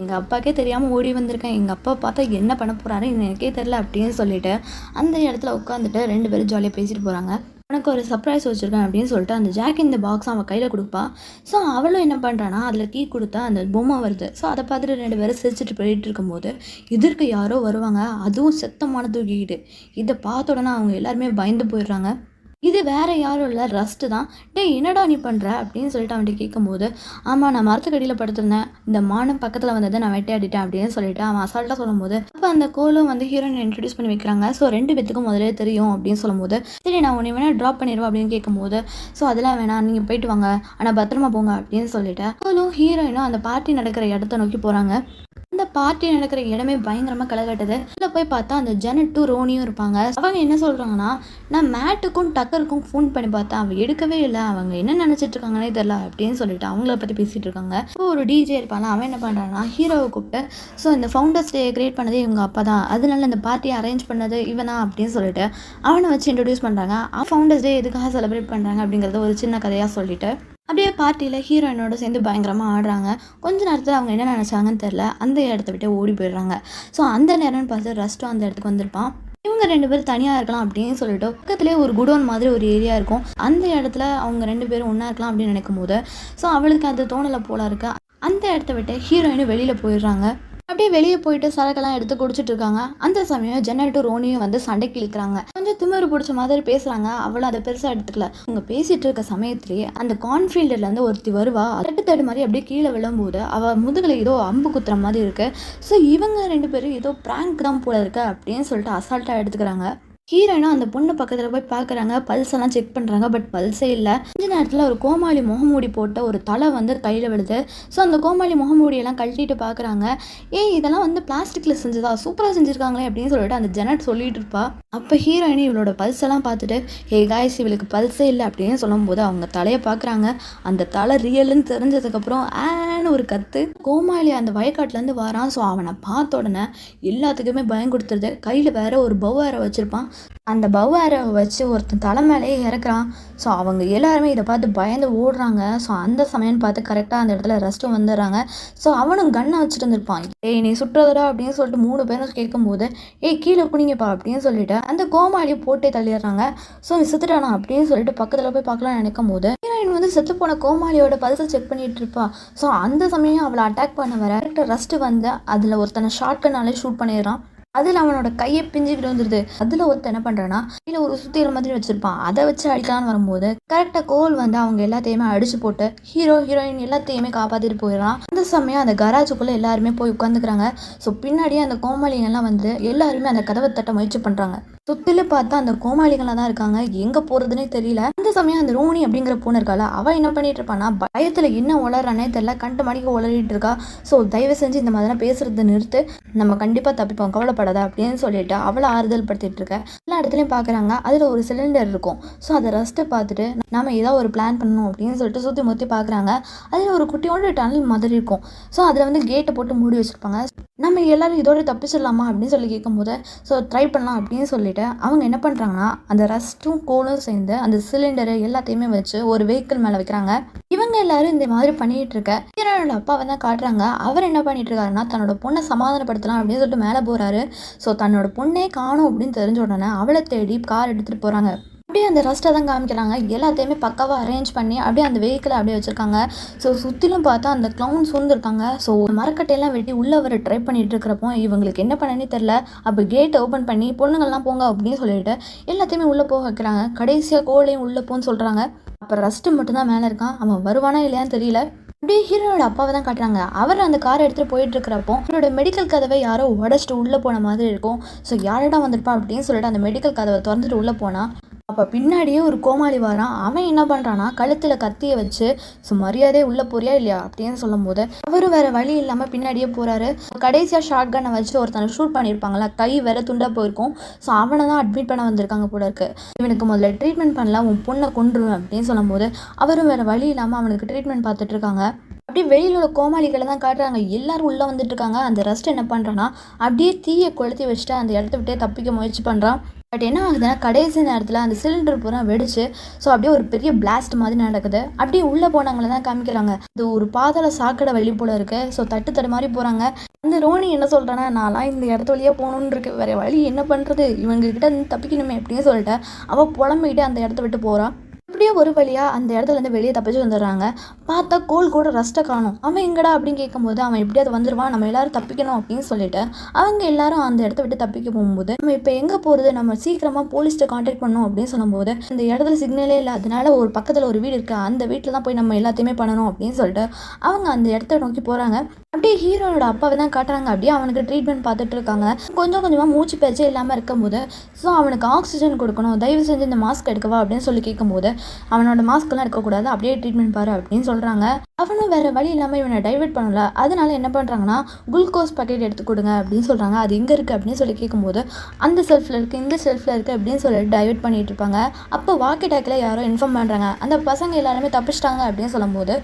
எங்கள் அப்பாக்கே தெரியாமல் ஓடி வந்திருக்கேன், எங்கள் அப்பா பார்த்தா என்ன பண்ண போகிறாரு எனக்கே தெரில அப்படின்னு சொல்லிட்டு அந்த இடத்துல உட்காந்துட்டு 2 பேரும் ஜாலியாக பேசிட்டு போகிறாங்க. உனக்கு ஒரு சர்ப்ரைஸ் வச்சுருக்கேன் அப்படின்னு சொல்லிட்டு அந்த ஜாக் இந்த பாக்ஸ் அவன் கையில் கொடுப்பா. ஸோ அவளும் என்ன பண்ணுறான்னா அதில் கீ கொடுத்தா அந்த பொம்மை வருது. ஸோ அதை பார்த்துட்டு 2 பேரும் சிரிச்சுட்டு போயிட்டு இருக்கும்போது எதிர்க்க யாரோ வருவாங்க, அதுவும் செத்தமான தூக்கிக்கிட்டு. இதை பார்த்த உடனே அவங்க எல்லாருமே பயந்து போயிடுறாங்க. இது வேறு யாரும் இல்லை, ரஸ்ட்டு தான். டே என்னடா நீ பண்ணுற அப்படின்னு சொல்லிட்டு அவன்கிட்ட கேட்கும்போது, ஆமாம் நான் மரத்துக்கடியில் படுத்திருந்தேன், இந்த மானம் பக்கத்தில் வந்ததை நான் வேட்டையாடிட்டேன் அப்படின்னு சொல்லிட்டு அவன் அசால்ட்டாக சொல்லும்போது அப்போ அந்த கோலும் வந்து ஹீரோயின் இன்ட்ரடியூஸ் பண்ணி வைக்கிறாங்க. ஸோ 2 பேத்துக்கும் முதலே தெரியும் அப்படின்னு சொல்லும்போது, சரி நான் உன்னை வேணால் ட்ராப் பண்ணிடுவேன் அப்படின்னு கேட்கும்போது, ஸோ அதெல்லாம் வேணாம் நீங்கள் போயிட்டு வாங்க ஆனால் பத்திரமா போங்க அப்படின்னு சொல்லிட்டு கோலும் ஹீரோயினும் அந்த பார்ட்டி நடக்கிற இடத்த நோக்கி போகிறாங்க. அந்த பார்ட்டி நடக்கிற இடமே பயங்கரமாக களைகட்டுது. இதில் போய் பார்த்தா அந்த ஜெனட்டும் ரோனியும் இருப்பாங்க. அவங்க என்ன சொல்கிறாங்கன்னா, நான் மேட்டுக்கும் டக்கருக்கும் ஃபோன் பண்ணி பார்த்தேன், அவன் எடுக்கவே இல்லை, அவங்க என்ன நினச்சிட்டு இருக்காங்கன்னே தெரில அப்படின்னு சொல்லிட்டு அவங்கள பற்றி பேசிகிட்டு இருக்காங்க. இப்போ ஒரு டிஜே இருப்பாங்க. அவன் என்ன பண்ணுறான்னா ஹீரோவை கூப்பிட்டு, ஸோ இந்த ஃபவுண்டர்ஸ் டே கிரியேட் பண்ணதே இவங்க அப்பா தான், அதனால இந்த பார்ட்டியை அரேஞ்ச் பண்ணது இவனா அப்படின்னு சொல்லிட்டு அவனை வச்சு இன்ட்ரடியூஸ் பண்ணுறாங்க. ஃபவுண்டர்ஸ் டே எதுக்காக செலிப்ரேட் பண்ணுறாங்க அப்படிங்கிறத ஒரு சின்ன கதையாக சொல்லிட்டு அப்படியே பார்ட்டியில் ஹீரோயினோட சேர்ந்து பயங்கரமாக ஆடுறாங்க. கொஞ்ச நேரத்தில் அவங்க என்ன நினச்சாங்கன்னு தெரில, அந்த இடத்த விட்டு ஓடி போயிடுறாங்க. ஸோ அந்த நேரம்னு பார்த்து ரஸ்ட்டும் அந்த இடத்துக்கு வந்திருப்பான். இவங்க 2 பேரும் தனியாக இருக்கலாம் அப்படின்னு சொல்லிட்டு பக்கத்துலேயே ஒரு குடோன் மாதிரி ஒரு ஏரியா இருக்கும். அந்த இடத்துல அவங்க 2 பேரும் ஒன்றா இருக்கலாம் அப்படின்னு நினைக்கும்போது ஸோ அவளுக்கு அது தோணலை போல இருக்கு. அந்த இடத்த விட்டு ஹீரோயினும் வெளியில் போயிடுறாங்க. அப்படியே வெளியே போயிட்டு சரக்கெல்லாம் எடுத்து குடிச்சிட்டு இருக்காங்க. அந்த சமயம் ஜெனட்டும் ரோனியும் வந்து சண்டைக்கு இழுக்கிறாங்க. கொஞ்சம் திமிரு பிடிச்ச மாதிரி பேசுறாங்க. அவளும் அதை பெருசாக எடுத்துக்கல. அவங்க பேசிட்டு இருக்க சமயத்திலேயே அந்த கார்ன்ஃபீல்டுல இருந்து ஒருத்தி வருவா. தட்டு மாதிரி அப்படியே கீழே விழும்போது அவ முதுகுல ஏதோ அம்பு குத்துற மாதிரி இருக்கு. ஸோ இவங்க 2 பேரும் ஏதோ பிராங்க் தான் போல இருக்கு அப்படின்னு சொல்லிட்டு அசால்ட்டாக எடுத்துக்கிறாங்க. ஹீரோயினும் அந்த பொண்ணு பக்கத்தில் போய் பார்க்குறாங்க. பல்ஸ் எல்லாம் செக் பண்ணுறாங்க. பட் பல்ஸே இல்லை. கொஞ்ச நேரத்தில் ஒரு கோமாளி முகமூடி போட்ட ஒரு தலை வந்து கையில் விழுது. ஸோ அந்த கோமாளி முகமூடியெல்லாம் கழட்டிட்டு பார்க்குறாங்க. இதெல்லாம் வந்து பிளாஸ்டிக்கில் செஞ்சதா, சூப்பராக செஞ்சுருக்காங்களே அப்படின்னு சொல்லிட்டு அந்த ஜெனட் சொல்லிட்டு இருப்பா. அப்போ ஹீரோயின் இவளோட பல்ஸ் எல்லாம் பார்த்துட்டு காய்ஸ் இவளுக்கு பல்ஸே இல்லை அப்படின்னு சொல்லும்போது அவங்க தலையை பார்க்குறாங்க. அந்த தலை ரியல்னு தெரிஞ்சதுக்கப்புறம் ஆன்னு ஒரு கத்து. கோமாளி அந்த வயக்காட்டிலேருந்து வரான். ஸோ அவனை பார்த்த உடனே எல்லாத்துக்குமே பயம் கொடுத்துருது. கையில் வேற ஒரு பவ் வேற வச்சுருப்பான். அந்த பவ் ஆரோவை வச்சு ஒருத்தன் தலை மேலேயே இறக்குறான். ஸோ அவங்க எல்லாருமே இதை பார்த்து பயந்து ஓடுறாங்க. ஸோ அந்த சமயம்னு பார்த்து கரெக்டாக அந்த இடத்துல ரெஸ்ட்டும் வந்துடுறாங்க. ஸோ அவனும் கன்னை வச்சுட்டு இருந்திருப்பான். நீ சுட்டுறதுடா அப்படின்னு சொல்லிட்டு 3 பேரும் கேட்கும்போது கீழே குனிங்கப்பா அப்படின்னு சொல்லிட்டு அந்த கோமாளியை போட்டே தள்ளிடுறாங்க. ஸோ நீ செத்துட்டானா அப்படின்னு சொல்லிட்டு பக்கத்தில் போய் பார்க்கலாம்னு நினைக்கும் போது ஹீரோயின் வந்து செத்து போன கோமாளியோட பல்ஸை செக் பண்ணிட்டு இருப்பா. ஸோ அந்த சமயம் அவளை அட்டாக் பண்ண வர ரெஸ்ட் வந்து அதில் ஒருத்தனை ஷார்ட் கன்னாலே ஷூட் பண்ணிடுறான். அதில் அவனோட கையை பிஞ்சுக்கிட்டு வந்துடுது. அதில் ஒருத்தர் என்ன பண்ணுறான்னா இல்லை ஒரு சுத்தியல் மாதிரி வச்சுருப்பான். அதை வச்சு அடிக்கலான்னு வரும்போது கரெக்டாக கோல் வந்து அவங்க எல்லாத்தையுமே அடிச்சு போட்டு ஹீரோயின் எல்லாத்தையுமே காப்பாற்றிட்டு போயிடறான். அந்த சமயம் அந்த கராஜுக்குள்ளே எல்லாருமே போய் உட்காந்துக்கிறாங்க. ஸோ பின்னாடியே அந்த கோமாளிகள்லாம் வந்து எல்லாருமே அந்த கதவை தட்ட முயற்சி பண்ணுறாங்க. சுற்றிலும் பார்த்தா அந்த கோமாளிகளாக தான் இருக்காங்க. எங்கே போகிறதுனே தெரியல. அந்த சமயம் அந்த ரோனி அப்படிங்கிற பொண்ணு இருக்கால, அவள் என்ன பண்ணிட்டு இருப்பான்னா பயத்தில் என்ன உளறானே தெரியல, கண்டு மணிக்கு உளறிட்டு இருக்கா. ஸோ தயவு செஞ்சு இந்த மாதிரிலாம் பேசுறதை நிறுத்து, நம்ம கண்டிப்பாக தப்பிப்போம், கவலைப்படாத அப்படின்னு சொல்லிட்டு அவளை ஆறுதல் படுத்திட்டு இருக்க. எல்லா இடத்துலையும் பார்க்குறாங்க. அதில் ஒரு சிலிண்டர் இருக்கும். ஸோ அதை ரஸ்ட்டை பார்த்துட்டு நம்ம ஏதாவது ஒரு பிளான் பண்ணணும் அப்படின்னு சொல்லிட்டு சுற்றி முற்றி பார்க்குறாங்க. அதில் ஒரு குட்டியோட டனல் மாதிரி இருக்கும். ஸோ அதில் வந்து கேட்டை போட்டு மூடி வச்சுருப்பாங்க. நம்ம எல்லாரும் இதோட தப்பிச்சிடலாமா அப்படின்னு சொல்லி கேட்கும்போது ஸோ ட்ரை பண்ணலாம் அப்படின்னு சொல்லிட்டு அவங்க என்ன பண்ணுறாங்கன்னா அந்த ரஸ்ட்டும் கோலும் சேர்ந்து அந்த சிலிண்டரு எல்லாத்தையுமே வச்சு ஒரு வெஹிக்கிள் மேலே வைக்கிறாங்க. இவங்க எல்லாரும் இந்த மாதிரி பண்ணிட்டு இருக்க ஹீரோனோட அப்பாவை தான் காட்டுறாங்க. அவர் என்ன பண்ணிட்டு இருக்காருன்னா தன்னோட பொண்ணை சமாதானப்படுத்தலாம் அப்படின்னு சொல்லிட்டு மேலே போறாரு. ஸோ தன்னோட பொண்ணே காணும் அப்படின்னு தெரிஞ்ச உடனே அவளை தேடி கார் எடுத்துகிட்டு போகிறாங்க. அப்படியே அந்த ரஸ்ட்டை தான் காமிக்கிறாங்க. எல்லாத்தையுமே பக்காவாக அரேஞ்ச் பண்ணி அப்படியே அந்த வெஹிக்கிளை அப்படியே வச்சுருக்காங்க. ஸோ சுற்றிலும் பார்த்தா அந்த க்ளவுன்ஸ் வந்துருக்காங்க. ஸோ மரக்கட்டையெல்லாம் வெட்டி உள்ளே வர ட்ரை பண்ணிட்டு இருக்கிறப்போ இவங்களுக்கு என்ன பண்ணனே தெரில. அப்போ கேட் ஓப்பன் பண்ணி பொண்ணுங்கள்லாம் போங்க அப்படின்னு சொல்லிட்டு எல்லாத்தையுமே உள்ளே போக வைக்கிறாங்க. கடைசியாக கோலையும் உள்ளே போன்னு சொல்கிறாங்க. அப்போ ரஸ்ட்டு மட்டும்தான் மேலே இருக்கான். அவன் வருவானா இல்லையான்னு தெரியல. அப்படியே ஹீரோனோட அப்பாவை தான் காட்டுறாங்க. அவர் அந்த காரை எடுத்துகிட்டு போயிட்டு இருக்கிறப்போ அவரோட மெடிக்கல் கதவை யாரோ உடச்சிட்டு உள்ளே போன மாதிரி இருக்கும். ஸோ யாரிடம் வந்திருப்பான் அப்படின்னு சொல்லிட்டு அந்த மெடிக்கல் கதவை திறந்துட்டு உள்ளே போனால் அப்போ பின்னாடியே ஒரு கோமாளி வரான். அவன் என்ன பண்ணுறான்னா கழுத்தில் கத்தியை வச்சு ஸோ மரியாதையே உள்ளே போறியா இல்லையா அப்படின்னு சொல்லும் போது அவரும் வேறு வழி இல்லாமல் பின்னாடியே போகிறாரு. கடைசியாக ஷார்ட் கன்னை வச்சு ஒருத்தனை ஷூட் பண்ணியிருப்பாங்களா, கை வேற துண்டாக போயிருக்கும். ஸோ அவனை தான் அட்மிட் பண்ண வந்திருக்காங்க போல இருக்கு. இவனுக்கு முதல்ல ட்ரீட்மெண்ட் பண்ணல, உன் பொண்ணை கொன்றுவேன் அப்படின்னு சொல்லும் போது அவரும் வேறு வழி இல்லாமல் அவனுக்கு ட்ரீட்மெண்ட் பார்த்துட்டு இருக்காங்க. அப்படியே வெளியில் உள்ள கோமாளிகளை தான் காட்டுறாங்க. எல்லாரும் உள்ளே வந்துட்டு இருக்காங்க. அந்த ரெஸ்ட் என்ன பண்ணுறான்னா அப்படியே தீயை கொளுத்தி வச்சுட்டு அந்த இடத்த விட்டே தப்பிக்க முயற்சி பண்ணுறான். பட் என்ன ஆகுதுன்னா கடைசி நேரத்தில் அந்த சிலிண்டர் பூரா வெடிச்சு ஸோ அப்படியே ஒரு பெரிய பிளாஸ்ட் மாதிரி நடக்குது. அப்படியே உள்ளே போனவங்களை தான் காமிக்கிறாங்க. இது ஒரு பாதாள சாக்கடை வழி போல இருக்கு. ஸோ தட்டு மாதிரி போகிறாங்க. அந்த ரோனி என்ன சொல்கிறான்னா நான்லாம் இந்த இடத்து வழியாக போகணுன்னு இருக்கு, வேறு வழி என்ன பண்ணுறது, இவங்ககிட்ட தப்பிக்கணுமே அப்படின்னு சொல்லிட்டு அவள் புலம்பிக்கிட்டே அந்த இடத்த விட்டு போகிறான். அப்படியே ஒரு வழியாக அந்த இடத்துலேருந்து வெளியே தப்பிச்சு வந்துடுறாங்க. பார்த்தா கோல் கூட ரஸ்ட்டை காணும். அவன் எங்கடா அப்படின்னு கேட்கும்போது அவன் எப்படியாவது வந்துடுவான், நம்ம எல்லாரும் தப்பிக்கணும் அப்படின்னு சொல்லிட்டு அவங்க எல்லாரும் அந்த இடத்த விட்டு தப்பிக்க போகும்போது நம்ம இப்போ எங்கே போகிறது, நம்ம சீக்கிரமாக போலீஸ்கிட்ட கான்டாக்ட் பண்ணணும் அப்படின்னு சொல்லும்போது அந்த இடத்துல சிக்னலே இல்லை. அதனால ஒரு பக்கத்தில் ஒரு வீடு இருக்குது, அந்த வீட்டில் தான் போய் நம்ம எல்லாத்தையுமே பண்ணணும் அப்படின்னு சொல்லிட்டு அவங்க அந்த இடத்த நோக்கி போகிறாங்க. அப்படியே ஹீரோனோட அப்பாவை தான் காட்டுறாங்க. அப்படியே அவனுக்கு ட்ரீட்மெண்ட் பார்த்துட்டு இருக்காங்க. கொஞ்சம் கொஞ்சமாக மூச்சு பேச்சே இல்லாமல் இருக்கும்போது ஸோ அவனுக்கு ஆக்சிஜன் கொடுக்கணும், தயவு செஞ்சு இந்த மாஸ்க் எடுக்கவா அப்படின்னு சொல்லி கேட்கும்போது அவனோட மாஸ்க்கெல்லாம் எடுக்கக்கூடாது, அப்படியே ட்ரீட்மெண்ட் பாரு அப்படின்னு சொல்கிறாங்க. அவனும் வேறு வழி இல்லாமல் இவனை டைவர்ட் பண்ணல. அதனால என்ன பண்ணுறாங்கன்னா குளுக்கோஸ் பாக்கெட் எடுத்து கொடுங்க அப்படின்னு சொல்கிறாங்க. அது எங்கே இருக்குது அப்படின்னு சொல்லி கேட்கும்போது அந்த செல்ஃபில் இருக்குது, இந்த செல்ஃபில் இருக்குது அப்படின்னு சொல்லிட்டு டைவர்ட் பண்ணிட்டு இருப்பாங்க. அப்போ வாக்கி டாக்கில் யாரோ இன்ஃபார்ம் பண்ணுறாங்க, அந்த பசங்க எல்லாருமே தப்பிச்சிட்டாங்க அப்படின்னு சொல்லும்போது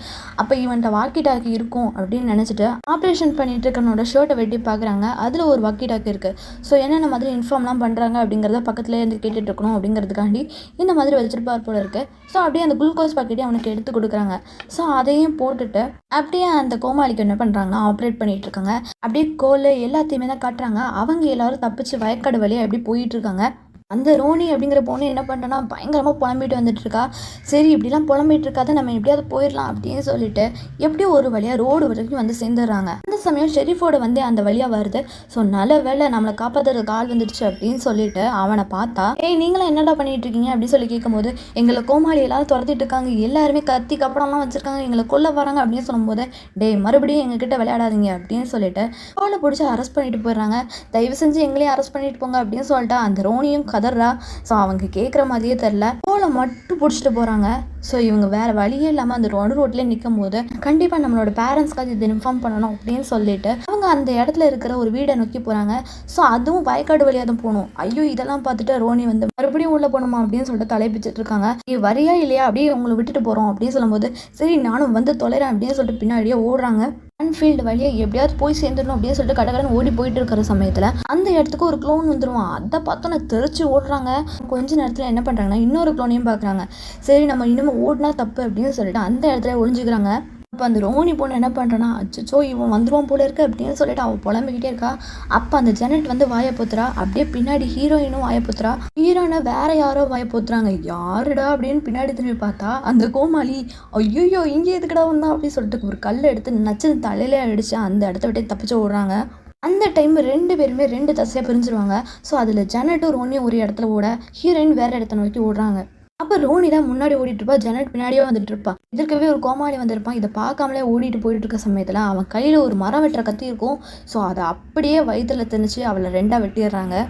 அப்போ இவன்கிட்ட வாக்கி டாக்கி இருக்கும் அப்படின்னு நினச்சிட்டு ஆப்ரேஷன் பண்ணிட்டு இருக்கனோட ஷர்ட்டை வெட்டி பார்க்குறாங்க. அதில் ஒரு வாக்கி டாக்கி இருக்குது. ஸோ என்னென்ன மாதிரி இன்ஃபார்ம்லாம் பண்ணுறாங்க அப்படிங்கிறத பக்கத்துலேயே இருந்து கேட்டுட்டு இருக்கணும் அப்படிங்கிறதுக்காண்டி இந்த மாதிரி வச்சிருப்பார் போல இருக்குது. ஸோ அப்படியே அந்த குளுக்கோஸ் பாக்கெட்டையும் அவனுக்கு எடுத்து கொடுக்குறாங்க. ஸோ அதையும் போட்டுட்டு அப்படியே அந்த கோமாளிக்கு என்ன பண்ணுறாங்கன்னா ஆப்ரேட் பண்ணிட்டு இருக்காங்க. அப்படியே கோல் எல்லாத்தையுமே தான் காட்டுறாங்க. அவங்க எல்லாரும் தப்பிச்சு வயக்காடு வழியாக எப்படி போயிட்டு இருக்காங்க. அந்த ரோனி அப்படிங்கிற பொண்ணு என்ன பண்ணுறேன்னா பயங்கரமாக புலம்பிட்டு வந்துட்டு இருக்கா. சரி இப்படிலாம் புலம்பிட்டு இருக்காத, நம்ம எப்படியாவது போயிடலாம் அப்படின்னு சொல்லிட்டு எப்படியும் ஒரு வழியாக ரோடு வரைக்கும் வந்து சேர்ந்துடுறாங்க. அந்த சமயம் ஷெரீஃபோட வந்து அந்த வழியாக வருது. ஸோ நல்ல வேளை நம்மளை காப்பாற்றுறதுக்கு ஆள் வந்துடுச்சு அப்படின்னு சொல்லிட்டு அவனை பார்த்தா, ஏய் நீங்களும் என்னடா பண்ணிட்டு இருக்கீங்க அப்படின்னு சொல்லி கேட்கும்போது, எங்களை கோமாளி எல்லாரும் துரத்திட்டு இருக்காங்க, எல்லாருமே கத்தி கப்படம்லாம் வச்சிருக்காங்க, எங்களை கொல்ல வராங்க அப்படின்னு சொல்லும்போது, டேய் மறுபடியும் எங்ககிட்ட விளையாடாதீங்க அப்படின்னு சொல்லிட்டு அவளை பிடிச்சி அரெஸ்ட் பண்ணிட்டு போயிடுறாங்க. தயவு செஞ்சு எங்களையும் அரெஸ்ட் பண்ணிட்டு போங்க அப்படின்னு சொல்லிட்டு அந்த ரோனியும் கதறா. ஸோ அவங்க கேட்குற மாதிரியே தெரில. போல மட்டும் பிடிச்சிட்டு போகிறாங்க. ஸோ இவங்க வேறு வழியே இல்லாமல் அந்த ரோட்லேயே நிற்கும் போது கண்டிப்பாக நம்மளோட பேரண்ட்ஸ்க்காக இதை இன்ஃபார்ம் பண்ணணும் அப்படின்னு சொல்லிட்டு அவங்க அந்த இடத்துல இருக்கிற ஒரு வீடை நோக்கி போகிறாங்க. ஸோ அதுவும் வயக்காடு வழியாக தான் போகணும். ஐயோ இதெல்லாம் பார்த்துட்டு ரோனி வந்து மறுபடியும் உள்ளே போகணுமா அப்படின்னு சொல்லிட்டு தலைப்பிச்சிட்டு இருக்காங்க. நீ வரியா இல்லையா அப்படியே உங்களை விட்டுட்டு போகிறோம் அப்படின்னு சொல்லும்போது, சரி நானும் வந்து தொலைறேன் அப்படின்னு சொல்லிட்டு பின்னாடியே ஓடுறாங்க. அன்ஃபீல்டு வழியாக எப்படியாவது போய் சேர்ந்துடணும் அப்படின்னு சொல்லிட்டு கடற்கடன் ஓடி போயிட்டு இருக்கிற சமயத்தில் அந்த இடத்துக்கு ஒரு க்ளோன் வந்துடுவான். அதை பார்த்தோன்னா தெரிச்சு ஓடுறாங்க. கொஞ்ச நேரத்தில் என்ன பண்ணுறாங்கன்னா இன்னொரு க்ளோனையும் பார்க்குறாங்க. சரி நம்ம இன்னும் ஓடினா தப்பு அப்படின்னு சொல்லிட்டு அந்த இடத்துல ஒளிஞ்சுக்கிறாங்க. அப்போ அந்த ரோனி பொண்ணு என்ன பண்ணுறான்னா, அச்சோ இவன் வந்துடுவான் போல இருக்கு அப்படின்னு சொல்லிட்டு அவள் புலம்பிக்கிட்டே இருக்கா. அப்போ அந்த ஜெனட் வந்து வாயை போத்துறா. அப்படியே பின்னாடி ஹீரோயினும் வாயை போத்துறா. ஹீரோனை வேற யாரோ வாயை போத்துறாங்க. யாருடா அப்படின்னு பின்னாடி திரும்பி பார்த்தா அந்த கோமாளி, ஐயோ இங்கே எதுக்கடா வந்தான் அப்படின்னு சொல்லிட்டு ஒரு கல்லை எடுத்து நச்சு தலையிலே அடிச்சு அந்த இடத்த விட்டு தப்பிச்சு ஓடுறாங்க. அந்த டைம் 2 பேருமே 2 தசையாக பிரிஞ்சிருவாங்க. ஸோ அதில் ஜெனட்டும் ரோனியும் ஒரு இடத்துல ஓட, ஹீரோயின் வேற இடத்த நோக்கி ஓடுறாங்க. அப்போ ரோனி தான் முன்னாடி ஓடிட்டு இருப்பா, ஜெனட் பின்னாடியே வந்துட்டு இருப்பா. இதற்கவே ஒரு கோமாளி வந்திருப்பான். இதை பார்க்காமலே ஓடிட்டு போயிட்டு இருக்க சமயத்தில் அவன் கையில் ஒரு மரம் வெட்டுற கத்தி இருக்கும். ஸோ அதை அப்படியே வயிற்றுல திணிச்சு அவளை 2ஆக வெட்டிடுறாங்க.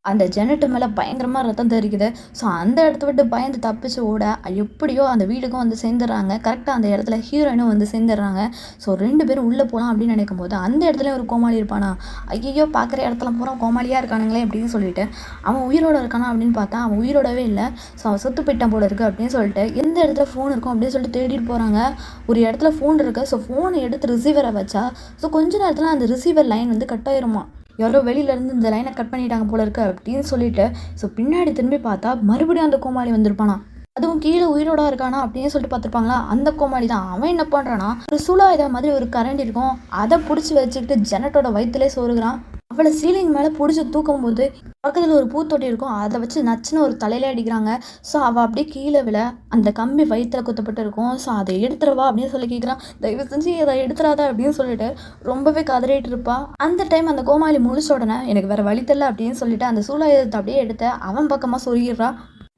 அந்த ஜெனட்டு மேலே பயங்கரமாக ரத்தம் தெரிக்குது. ஸோ அந்த இடத்த விட்டு பயந்து தப்பிச்சு ஓட எப்படியோ அந்த வீட்டுக்கும் வந்து சேர்ந்துடுறாங்க. கரெக்டாக அந்த இடத்துல ஹீரோயினும் வந்து சேர்ந்துடுறாங்க. ஸோ 2 பேரும் உள்ளே போகலாம் அப்படின்னு நினைக்கும் போது அந்த இடத்துல ஒரு கோமாளி இருப்பானா, ஐயோ பார்க்குற இடத்துல பூரா கோமாளியாக இருக்கானுங்களே அப்படின்னு சொல்லிட்டு அவன் உயிரோட இருக்கானா அப்படின்னு பார்த்தா அவன் உயிரோடவே இல்லை. ஸோ அவன் செத்து போயிட்டான் போல இருக்குது அப்படின்னு சொல்லிட்டு எந்த இடத்துல ஃபோன் இருக்கும் அப்படின்னு சொல்லிட்டு தேடிட்டு போகிறாங்க. ஒரு இடத்துல ஃபோன் இருக்குது. ஸோ ஃபோனை எடுத்து ரிசீவரை வச்சா ஸோ கொஞ்ச நேரத்தில் அந்த ரிசீவர் லைன் வந்து கட் ஆயிருமா. யாரோ வெளியிலேருந்து இந்த லைனை கட் பண்ணிட்டாங்க போல இருக்கு அப்படின்னு சொல்லிட்டு ஸோ பின்னாடி திரும்பி பார்த்தா மறுபடியும் அந்த கோமாளி வந்திருப்பானா. அதுவும் கீழே உயிரோட இருக்கானா அப்படின்னு சொல்லிட்டு பார்த்துருப்பாங்களா, அந்த கோமாளி தான். அவன் என்ன பண்ணுறான்னா ஒரு சுலாயுத மாதிரி ஒரு கரண்ட் இருக்கும், அதை பிடிச்சி வச்சுக்கிட்டு ஜெனட்டோட வயிற்றுலே சோறுகிறான். அவளை சீலிங் மேலே பிடிச்சி தூக்கும் போது பக்கத்தில் ஒரு பூத்தொட்டி இருக்கும், அதை வச்சு நச்சுன்னு ஒரு தலையில அடிக்கிறாங்க. ஸோ அவள் அப்படியே கீழே விழ அந்த கம்பி வயிற்றுல குத்தப்பட்டு இருக்கும். ஸோ அதை எடுத்துருவா அப்படின்னு சொல்லி கேட்குறான். தயவு செஞ்சு அதை எடுத்துறாத அப்படின்னு சொல்லிட்டு ரொம்பவே கதறிட்டு இருப்பா. அந்த டைம் அந்த கோமாளி முழிச்ச உடனே எனக்கு வேற வழி தெரியல அப்படின்னு சொல்லிட்டு அந்த சூலாயுதத்தை அப்படியே எடுத்து அவன் பக்கமாக சொருகிடுறா.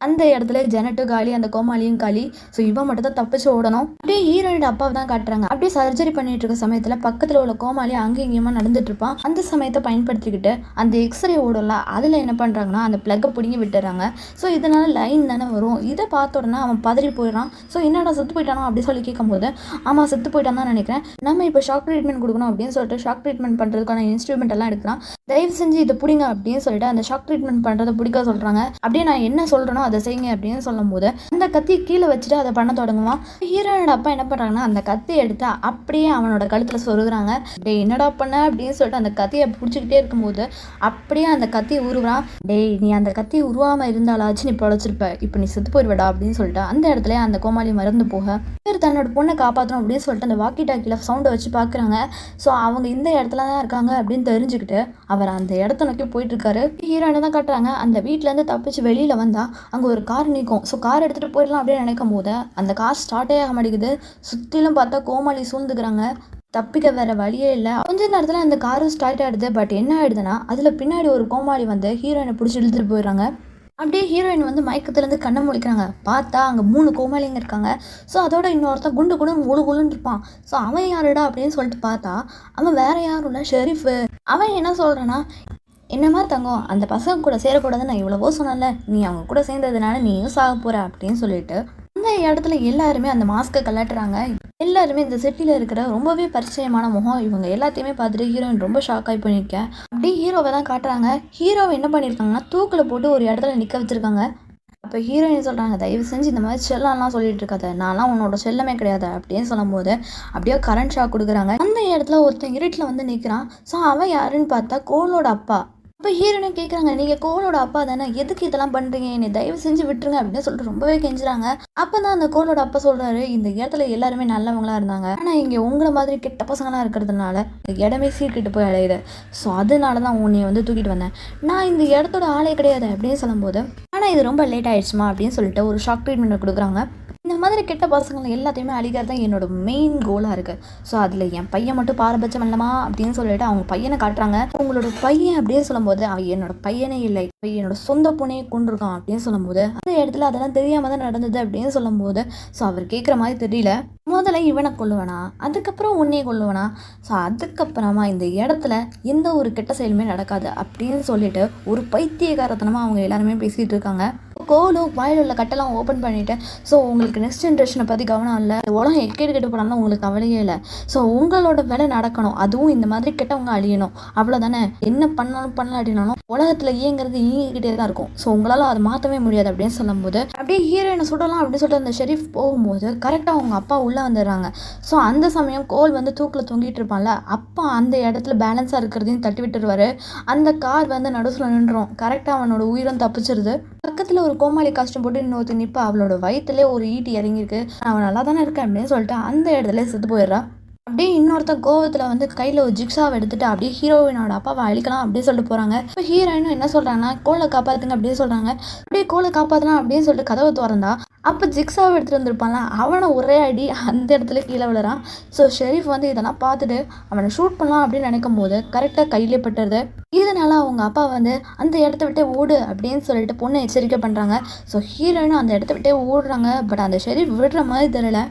அந்த இடத்துல ஜெனட்டு காலி, அந்த கோமாளியும் காலி. ஸோ இவன் மட்டும் தான் தப்பிச்சு ஓடணும். அப்படியே ஹீரோயினோட அப்பாவை தான் காட்டுறாங்க. அப்படியே சர்ஜரி பண்ணிட்டு இருக்க சமயத்தில் பக்கத்தில் உள்ள கோமாளி அங்கே இங்கேயுமா நடந்துட்டு இருப்பான். அந்த சமயத்தை பயன்படுத்திக்கிட்டு அந்த எக்ஸ்ரே ஓடல அதில் என்ன பண்ணுறாங்கன்னா அந்த பிளக்கை பிடிங்கி விட்டுறாங்க. ஸோ இதனால லைன் தானே வரும். இதை பார்த்த உடனே அவன் பதறி போயிடறான். ஸோ என்னடா செத்து போயிட்டானோ அப்படின்னு சொல்லி கேட்கும்போது, ஆமாம் செத்து போயிட்டான் தான் நினைக்கிறேன், நம்ம இப்போ ஷாக் ட்ரீட்மெண்ட் கொடுக்கணும் அப்படின்னு சொல்லிட்டு ஷாக் ட்ரீட்மெண்ட் பண்ணுறதுக்கான இன்ஸ்ட்ருமெண்ட் எல்லாம் எடுக்கலாம், தயவு செஞ்சு இதை பிடிங்க அப்படின்னு சொல்லிட்டு அந்த ஷாக் ட்ரீட்மெண்ட் பண்ணுறதை பிடிக்க சொல்கிறாங்க. அப்படியே நான் என்ன சொல்கிறேனோ அதை செய்யுங்க அப்படின்னு சொல்லும் போது அந்த கத்தியை கீழே வச்சுட்டு அதை பண்ண தொடங்குவான். ஹீரோனோட அப்பா என்ன பண்றாங்கன்னா அந்த கத்தியை எடுத்து அப்படியே அவனோட கழுத்துல சொருகுறாங்க. டேய் என்னடா பண்ண அப்படின்னு சொல்லிட்டு அந்த கத்தியை பிடிச்சிக்கிட்டே இருக்கும்போது அப்படியே அந்த கத்தியை உருவான். டேய் நீ அந்த கத்தியை உருவாம இருந்தாலாச்சு நீ பொழைச்சிருப்ப, இப்போ நீ செத்து போயிடுவடா அப்படின்னு சொல்லிட்டு அந்த இடத்துல அந்த கோமாளி மறந்து போக இவர் தன்னோட பொண்ணை காப்பாற்றணும் அப்படின்னு சொல்லிட்டு அந்த வாக்கி டாக்கில சவுண்டை வச்சு பார்க்குறாங்க. ஸோ அவங்க இந்த இடத்துல தான் இருக்காங்க அப்படின்னு தெரிஞ்சுக்கிட்டு அவர் அந்த இடத்த நோக்கி போயிட்டு இருக்காரு. ஹீரோயினை தான் காட்டுறாங்க. அந்த வீட்டிலேருந்து தப்பிச்சு வெளியில் வந்தா அங்கே ஒரு கார் நிற்கும். ஸோ கார் எடுத்துகிட்டு போயிடலாம் அப்படின்னு நினைக்கும் போது அந்த கார் ஸ்டார்ட்டே ஆக மாட்டேங்குது. சுற்றிலும் பார்த்தா கோமாளி சூழ்ந்துக்கிறாங்க. தப்பிக்க வேற வழியே இல்லை. கொஞ்ச நேரத்தில் அந்த காரும் ஸ்டார்ட் ஆகிடுது. பட் என்ன ஆகிடுதுன்னா அதில் பின்னாடி ஒரு கோமாளி வந்து ஹீரோயினை பிடிச்சி இழுத்துட்டு போயிடுறாங்க. அப்படியே ஹீரோயின் வந்து மயக்கத்துலேருந்து கண்ணை முழிக்கிறாங்க. பார்த்தா அங்கே 3 கோமாளிங்க இருக்காங்க. ஸோ அதோட இன்னொருத்தன் குண்டு குழுன்னு இருப்பான். ஸோ அவன் யாருடா அப்படின்னு சொல்லிட்டு பார்த்தா அவன் வேற யாரும் இல்லை, ஷெரீஃபு. அவன் என்ன சொல்கிறான்னா, என்னமா தங்கம் அந்த பசங்க கூட சேரக்கூடாதுன்னு நான் இவ்வளவோ சொன்னல, நீ அவங்க கூட சேர்ந்ததுனால நீயும் சாக போகிற அப்படின்னு சொல்லிட்டு அந்த இடத்துல எல்லாருமே அந்த மாஸ்க்கை கலாட்டுறாங்க. எல்லாருமே இந்த சிட்டியில் இருக்கிற ரொம்பவே பரிச்சயமான முகம். இவங்க எல்லாத்தையுமே பார்த்துட்டு ஹீரோயின் ரொம்ப ஷாக் ஆகி பண்ணியிருக்கேன். அப்படியே ஹீரோவை தான் காட்டுறாங்க. ஹீரோவை என்ன பண்ணியிருக்காங்கன்னா தூக்கில் போட்டு ஒரு இடத்துல நிற்க வச்சுருக்காங்க. அப்போ ஹீரோயின் சொல்கிறாங்க, தயவு செஞ்சு இந்த மாதிரி செல்லம்லாம் சொல்லிட்டு இருக்காத, நான்லாம் உன்னோட செல்லமே கிடையாது அப்படின்னு சொல்லும்போது அப்படியே கரண்ட் ஷாக் கொடுக்குறாங்க. அந்த இடத்துல ஒருத்தன் இருட்டில் வந்து நிற்கிறான். ஸோ அவன் யாருன்னு பார்த்தா கோலோட அப்பா. அப்போ ஹீரோயினும் கேட்குறாங்க, நீங்கள் கோலோட அப்பா தானே, எதுக்கு இதெல்லாம் பண்ணுறீங்க, என்னை தயவு செஞ்சு விட்டுருங்க அப்படின்னு சொல்லிட்டு ரொம்பவே கெஞ்சுறாங்க. அப்போ தான் அந்த கோலோட அப்பா சொல்கிறாரு, இந்த இடத்துல எல்லாருமே நல்லவங்களா இருந்தாங்க, ஆனால் இங்கே உங்களை மாதிரி கெட்ட பசங்களாம் இருக்கிறதுனால இந்த இடமே சீர்கிட்டு போய் அடையுது. ஸோ அதனால தான் உன்னை வந்து தூக்கிட்டு வந்தேன், நான் இந்த இடத்தோட ஆளே கிடையாது அப்படின்னு சொல்லும்போது, ஆனால் இது ரொம்ப லேட் ஆயிடுச்சுமா அப்படின்னு சொல்லிட்டு ஒரு ஷாக் ட்ரீட்மெண்ட் கொடுக்குறாங்க. இந்த மாதிரி கெட்ட பசங்களை எல்லாத்தையுமே அழிக்கிறது தான் என்னோட மெயின் கோலாக இருக்குது. ஸோ அதில் என் பையன் மட்டும் பாரபட்சம் இல்லமா அப்படின்னு சொல்லிட்டு அவங்க பையனை காட்டுறாங்க. உங்களோட பையன் அப்படின்னு சொல்லும்போது அவன் என்னோட பையனே இல்லை, என்னோட சொந்த பொண்ணையே கொண்டிருக்கான் அப்படின்னு சொல்லும்போது, அந்த இடத்துல அதெல்லாம் தெரியாமல் தான் நடந்தது அப்படின்னு சொல்லும்போது, ஸோ அவர் கேட்குற மாதிரி தெரியல, முதல்ல இவனை கொல்லுவனா, அதுக்கப்புறம் உன்னையே கொல்லுவனா, ஸோ அதுக்கப்புறமா இந்த இடத்துல எந்த ஒரு கெட்ட செயலுமே நடக்காது அப்படின்னு சொல்லிட்டு ஒரு பைத்தியகாரத்தனமாக அவங்க எல்லாருமே பேசிகிட்டு இருக்காங்க. கோலு வாயில் உள்ள கட்டெல்லாம் ஓப்பன் பண்ணிவிட்டு, ஸோ உங்களுக்கு நெக்ஸ்ட் ஜென்ரேஷனை பற்றி கவனம் இல்லை, உலகம் எக்கேடு கெட்டு போனாலும் உங்களுக்கு கவலையே இல்லை, ஸோ உங்களோட வேலை நடக்கணும், அதுவும் இந்த மாதிரி கெட்டவங்க அழியணும், அவ்வளோதானே, என்ன பண்ணாலும் பண்ணலாட்டினாலும் உலகத்தில் இயங்கிறது இயங்கிக்கிட்டே தான் இருக்கும், ஸோ உங்களால் அதை மாற்றவே முடியாது அப்படின்னு சொல்லும்போது, அப்படியே ஹீரோயினை சுடலாம் அப்படின்னு சொல்லிட்டு அந்த ஷெரீஃப் போகும்போது கரெக்டாக அவங்க அப்பா உள்ளே வந்துடுறாங்க. ஸோ அந்த சமயம் கோல் வந்து தூக்கில் தொங்கிட்டு இருப்பான்ல, அப்பா அந்த இடத்துல பேலன்ஸாக இருக்கிறதையும் தட்டி விட்டுருவாரு. அந்த கார் வந்து நடுவில் நின்றுடும். கரெக்டாக அவனோட உயிரும் தப்பிச்சிருது. பக்கத்தில் ஒரு கோமாளி காஸ்ட்யூம் போட்டு இன்னொருத்தி நிற்பா, அவளோட வயிற்றுலேயே ஒரு ஈட்டி இறங்கியிருக்கு, அவன் நல்லா தானே இருக்கேன் அப்படின்னு சொல்லிட்டு அந்த இடத்துல செத்து போயிடுறா. அப்படியே இன்னொருத்த கோவத்தில் வந்து கையில் ஒரு ஜிக்ஸாவை எடுத்துகிட்டு அப்படியே ஹீரோயினோட அப்பாவை அழிக்கலாம் அப்படின்னு சொல்லிட்டு போகிறாங்க. இப்போ ஹீரோயினும் என்ன சொல்கிறாங்கன்னா, கோலை காப்பாற்றுங்க அப்படின்னு சொல்கிறாங்க. அப்படியே கோலை காப்பாற்றலாம் அப்படின்னு சொல்லிட்டு கதவை திறந்தா, அப்போ ஜிக்ஸாவை எடுத்துகிட்டு வந்திருப்பான்ல, அவனை ஒரே அடி அந்த இடத்துல கீழே விழுறான். ஸோ ஷெரீஃப் வந்து இதெல்லாம் பார்த்துட்டு அவனை ஷூட் பண்ணலாம் அப்படின்னு நினைக்கும் போது கரெக்டாக கையிலே பட்டுருது. இதனால அவங்க அப்பா வந்து அந்த இடத்த விட்டே ஓடு அப்படின்னு சொல்லிட்டு பொண்ணை எச்சரிக்கை பண்ணுறாங்க. ஸோ ஹீரோயினும் அந்த இடத்த விட்டே ஓடுறாங்க. பட் அந்த ஷெரீஃப் விடுற மாதிரி தெரியல.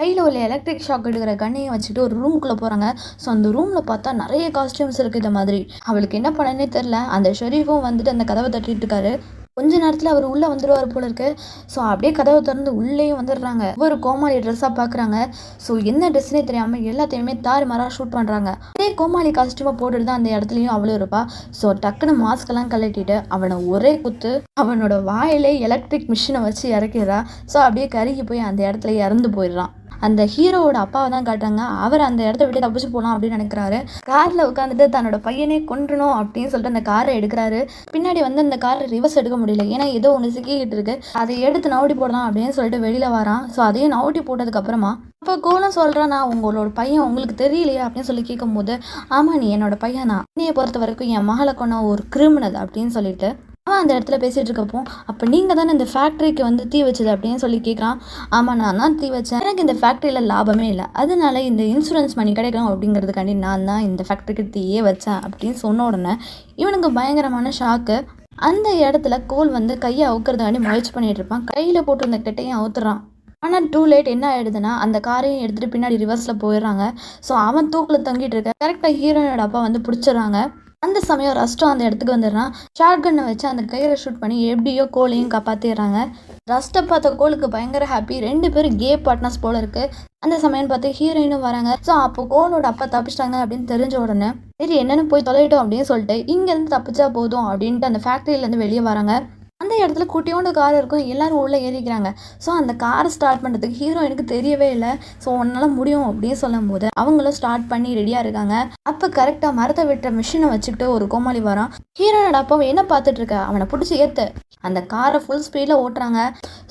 கையில் உள்ள எலக்ட்ரிக் ஷாக் எடுக்கிற கண்ணையும் வச்சுட்டு ஒரு ரூமுக்குள்ளே போகிறாங்க. ஸோ அந்த ரூமில் பார்த்தா நிறைய காஸ்டியூம்ஸ் இருக்குது. இந்த மாதிரி அவளுக்கு என்ன பண்ணனே தெரில. அந்த ஷெரீஃபும் வந்துட்டு அந்த கதவை தட்டிட்டு இருக்காரு. கொஞ்ச நேரத்தில் அவர் உள்ளே வந்துடுவார் போல இருக்கு. ஸோ அப்படியே கதவை திறந்து உள்ளேயும் வந்துடுறாங்க. ஒரு கோமாளி ட்ரெஸ்ஸாக பார்க்குறாங்க. ஸோ என்ன ட்ரெஸ்னே தெரியாமல் எல்லாத்தையுமே தாறுமாறாக ஷூட் பண்ணுறாங்க. அதே கோமாளி காஸ்டியூமை போட்டுட்டு தான் அந்த இடத்துலையும் அவளும் இருப்பா. ஸோ டக்குன்னு மாஸ்கெல்லாம் கழட்டிட்டு அவனை ஒரே குத்து அவனோட வாயிலே எலக்ட்ரிக் மிஷினை வச்சு இறக்கிறா. ஸோ அப்படியே கருகி போய் அந்த இடத்துல இறந்து போயிடுறான். அந்த ஹீரோவோட அப்பாவை தான் காட்டுறாங்க. அவர் அந்த இடத்த விட்டு தப்பிச்சு போகலாம் அப்படின்னு நினைக்கிறாரு. காரில் உட்காந்துட்டு தன்னோட பையனே கொன்றணும் அப்படின்னு சொல்லிட்டு அந்த காரை எடுக்கிறாரு. பின்னாடி வந்து அந்த காரை ரிவர்ஸ் எடுக்க முடியல, ஏன்னா ஏதோ ஒன்று சிக்கிக்கிட்டு இருக்கு. அதை எடுத்து நவுட்டி போடலாம் அப்படின்னு சொல்லிட்டு வெளியில் வரான். ஸோ அதையும் நவுட்டி போட்டதுக்கு அப்புறமா அப்போ கோலம் சொல்கிறான், நான் உங்களோட பையன் உங்களுக்கு தெரியலையா அப்படின்னு சொல்லி கேட்கும்போது, ஆமாம் நீ என்னோட பையன் தான், என்னையை பொறுத்த வரைக்கும் என் மகளை கொண்ட ஒரு கிரிமினல் அப்படின்னு சொல்லிட்டு அவன் அந்த இடத்துல பேசிகிட்டு இருக்கப்போ, அப்போ நீங்கள் தானே இந்த ஃபேக்ட்ரிக்கு வந்து தீ வச்சது அப்படின்னு சொல்லி கேட்குறான். ஆமாம் நான் தான் தீ வச்சேன், எனக்கு இந்த ஃபேக்ட்ரியில் லாபமே இல்லை, அதனால இந்த இன்சூரன்ஸ் மணி கிடைக்கும் அப்படிங்கிறதுக்காண்டி நான் தான் இந்த ஃபேக்ட்ரிக்கு தீயே வச்சேன் அப்படின்னு சொன்ன உடனே இவனுக்கு பயங்கரமான ஷாக்கு. அந்த இடத்துல கோல் வந்து கையை அவுக்கிறதுக்காண்டி முயற்சி பண்ணிகிட்டு இருப்பான். கையில் போட்டிருந்த கெட்டையும் அவுத்துறான். ஆனால் டூ லேட். என்ன ஆகிடுதுன்னா அந்த காரையும் எடுத்துகிட்டு பின்னாடி ரிவர்ஸில் போயிடுறாங்க. ஸோ அவன் தூக்கில் தொங்கிட்டு இருக்க கரெக்டாக ஹீரோயினோட அப்பா வந்து பிடிச்சிடுறாங்க. அந்த சமயம் ரஸ்ட்டும் அந்த இடத்துக்கு வந்துடுறான். ஷார்ட் கன்னை வச்சு அந்த கையில் ஷூட் பண்ணி எப்படியோ கோலையும் காப்பாற்றிடுறாங்க. ரஸ்ட்டை பார்த்த கோலுக்கு பயங்கர ஹாப்பி. 2 பேரும் கே பார்ட்னர்ஸ் போல இருக்குது. அந்த சமயம் பார்த்து ஹீரோயினும் வராங்க. ஸோ அப்போ கோலோட அப்பா தப்பிச்சிட்டாங்க அப்படின்னு தெரிஞ்ச உடனே சரி என்னென்னு போய் தொலைட்டோம் அப்படின்னு சொல்லிட்டு இங்கேருந்து தப்பிச்சா போதும் அப்படின்ட்டு அந்த ஃபேக்ட்ரியிலேருந்து வெளியே வராங்க. அந்த இடத்துல குட்டியோண்டு கார் இருக்கும். எல்லோரும் உள்ளே ஏறிக்கிறாங்க. ஸோ அந்த காரை ஸ்டார்ட் பண்ணுறதுக்கு ஹீரோயினுக்கு தெரியவே இல்லை. ஸோ உன்னால் முடியும் அப்படின்னு சொல்லும் போது அவங்களும் ஸ்டார்ட் பண்ணி ரெடியாக இருக்காங்க. அப்போ கரெக்டாக மரத்தை வெட்டுற மிஷினை வச்சுக்கிட்டு ஒரு கோமாளி வரான். ஹீரோயினோட அப்பாவை என்ன பார்த்துட்டு இருக்க, அவனை பிடிச்சி ஏற்று அந்த காரை ஃபுல் ஸ்பீடில் ஓட்டுறாங்க.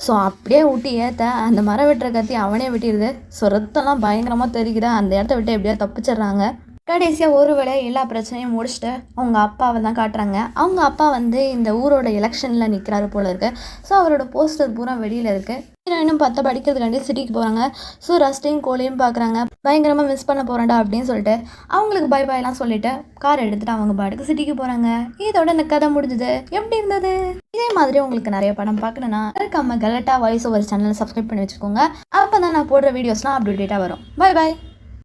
ஸோ அப்படியே விட்டு ஏற்ற அந்த மரம் வெட்டுற கத்தி அவனே வெட்டிடுது. ஸோ ரத்தம்லாம் பயங்கரமாக தெரியுது. அந்த இடத்த விட்டு எப்படியா தப்பிச்சிடுறாங்க. கடைசியாக ஒரு வேளை எல்லா பிரச்சனையும் முடிச்சுட்டு அவங்க அப்பாவை தான் காட்டுறாங்க. அவங்க அப்பா வந்து இந்த ஊரோட எலெக்ஷனில் நிற்கிறாரு போல இருக்கு. ஸோ அவரோட போஸ்டர் பூரா வெளியில் இருக்குது. ஹீரோயினும் பார்த்தா படிக்கிறதுக்காண்டி சிட்டிக்கு போகிறாங்க. ஸோ ரஸ்ட்டையும் கோலையும் பார்க்குறாங்க. பயங்கரமாக மிஸ் பண்ண போகிறேன்டா அப்படின்னு சொல்லிட்டு அவங்களுக்கு பை பாய்லாம் சொல்லிட்டு கார் எடுத்துகிட்டு அவங்க பாட்டுக்கு சிட்டிக்கு போகிறாங்க. இதோட இந்த கதை முடிஞ்சுது. எப்படி இருந்தது? இதே மாதிரி உங்களுக்கு நிறைய படம் பார்க்கணுன்னா மறக்காம கலட்டா வாய்ஸ் ஓவர் சேனலை சப்ஸ்கிரைப் பண்ணி வச்சுக்கோங்க. அப்போ தான் நான் போடுற வீடியோஸ்லாம் அப்டேட்டாக வரும். Bye bye.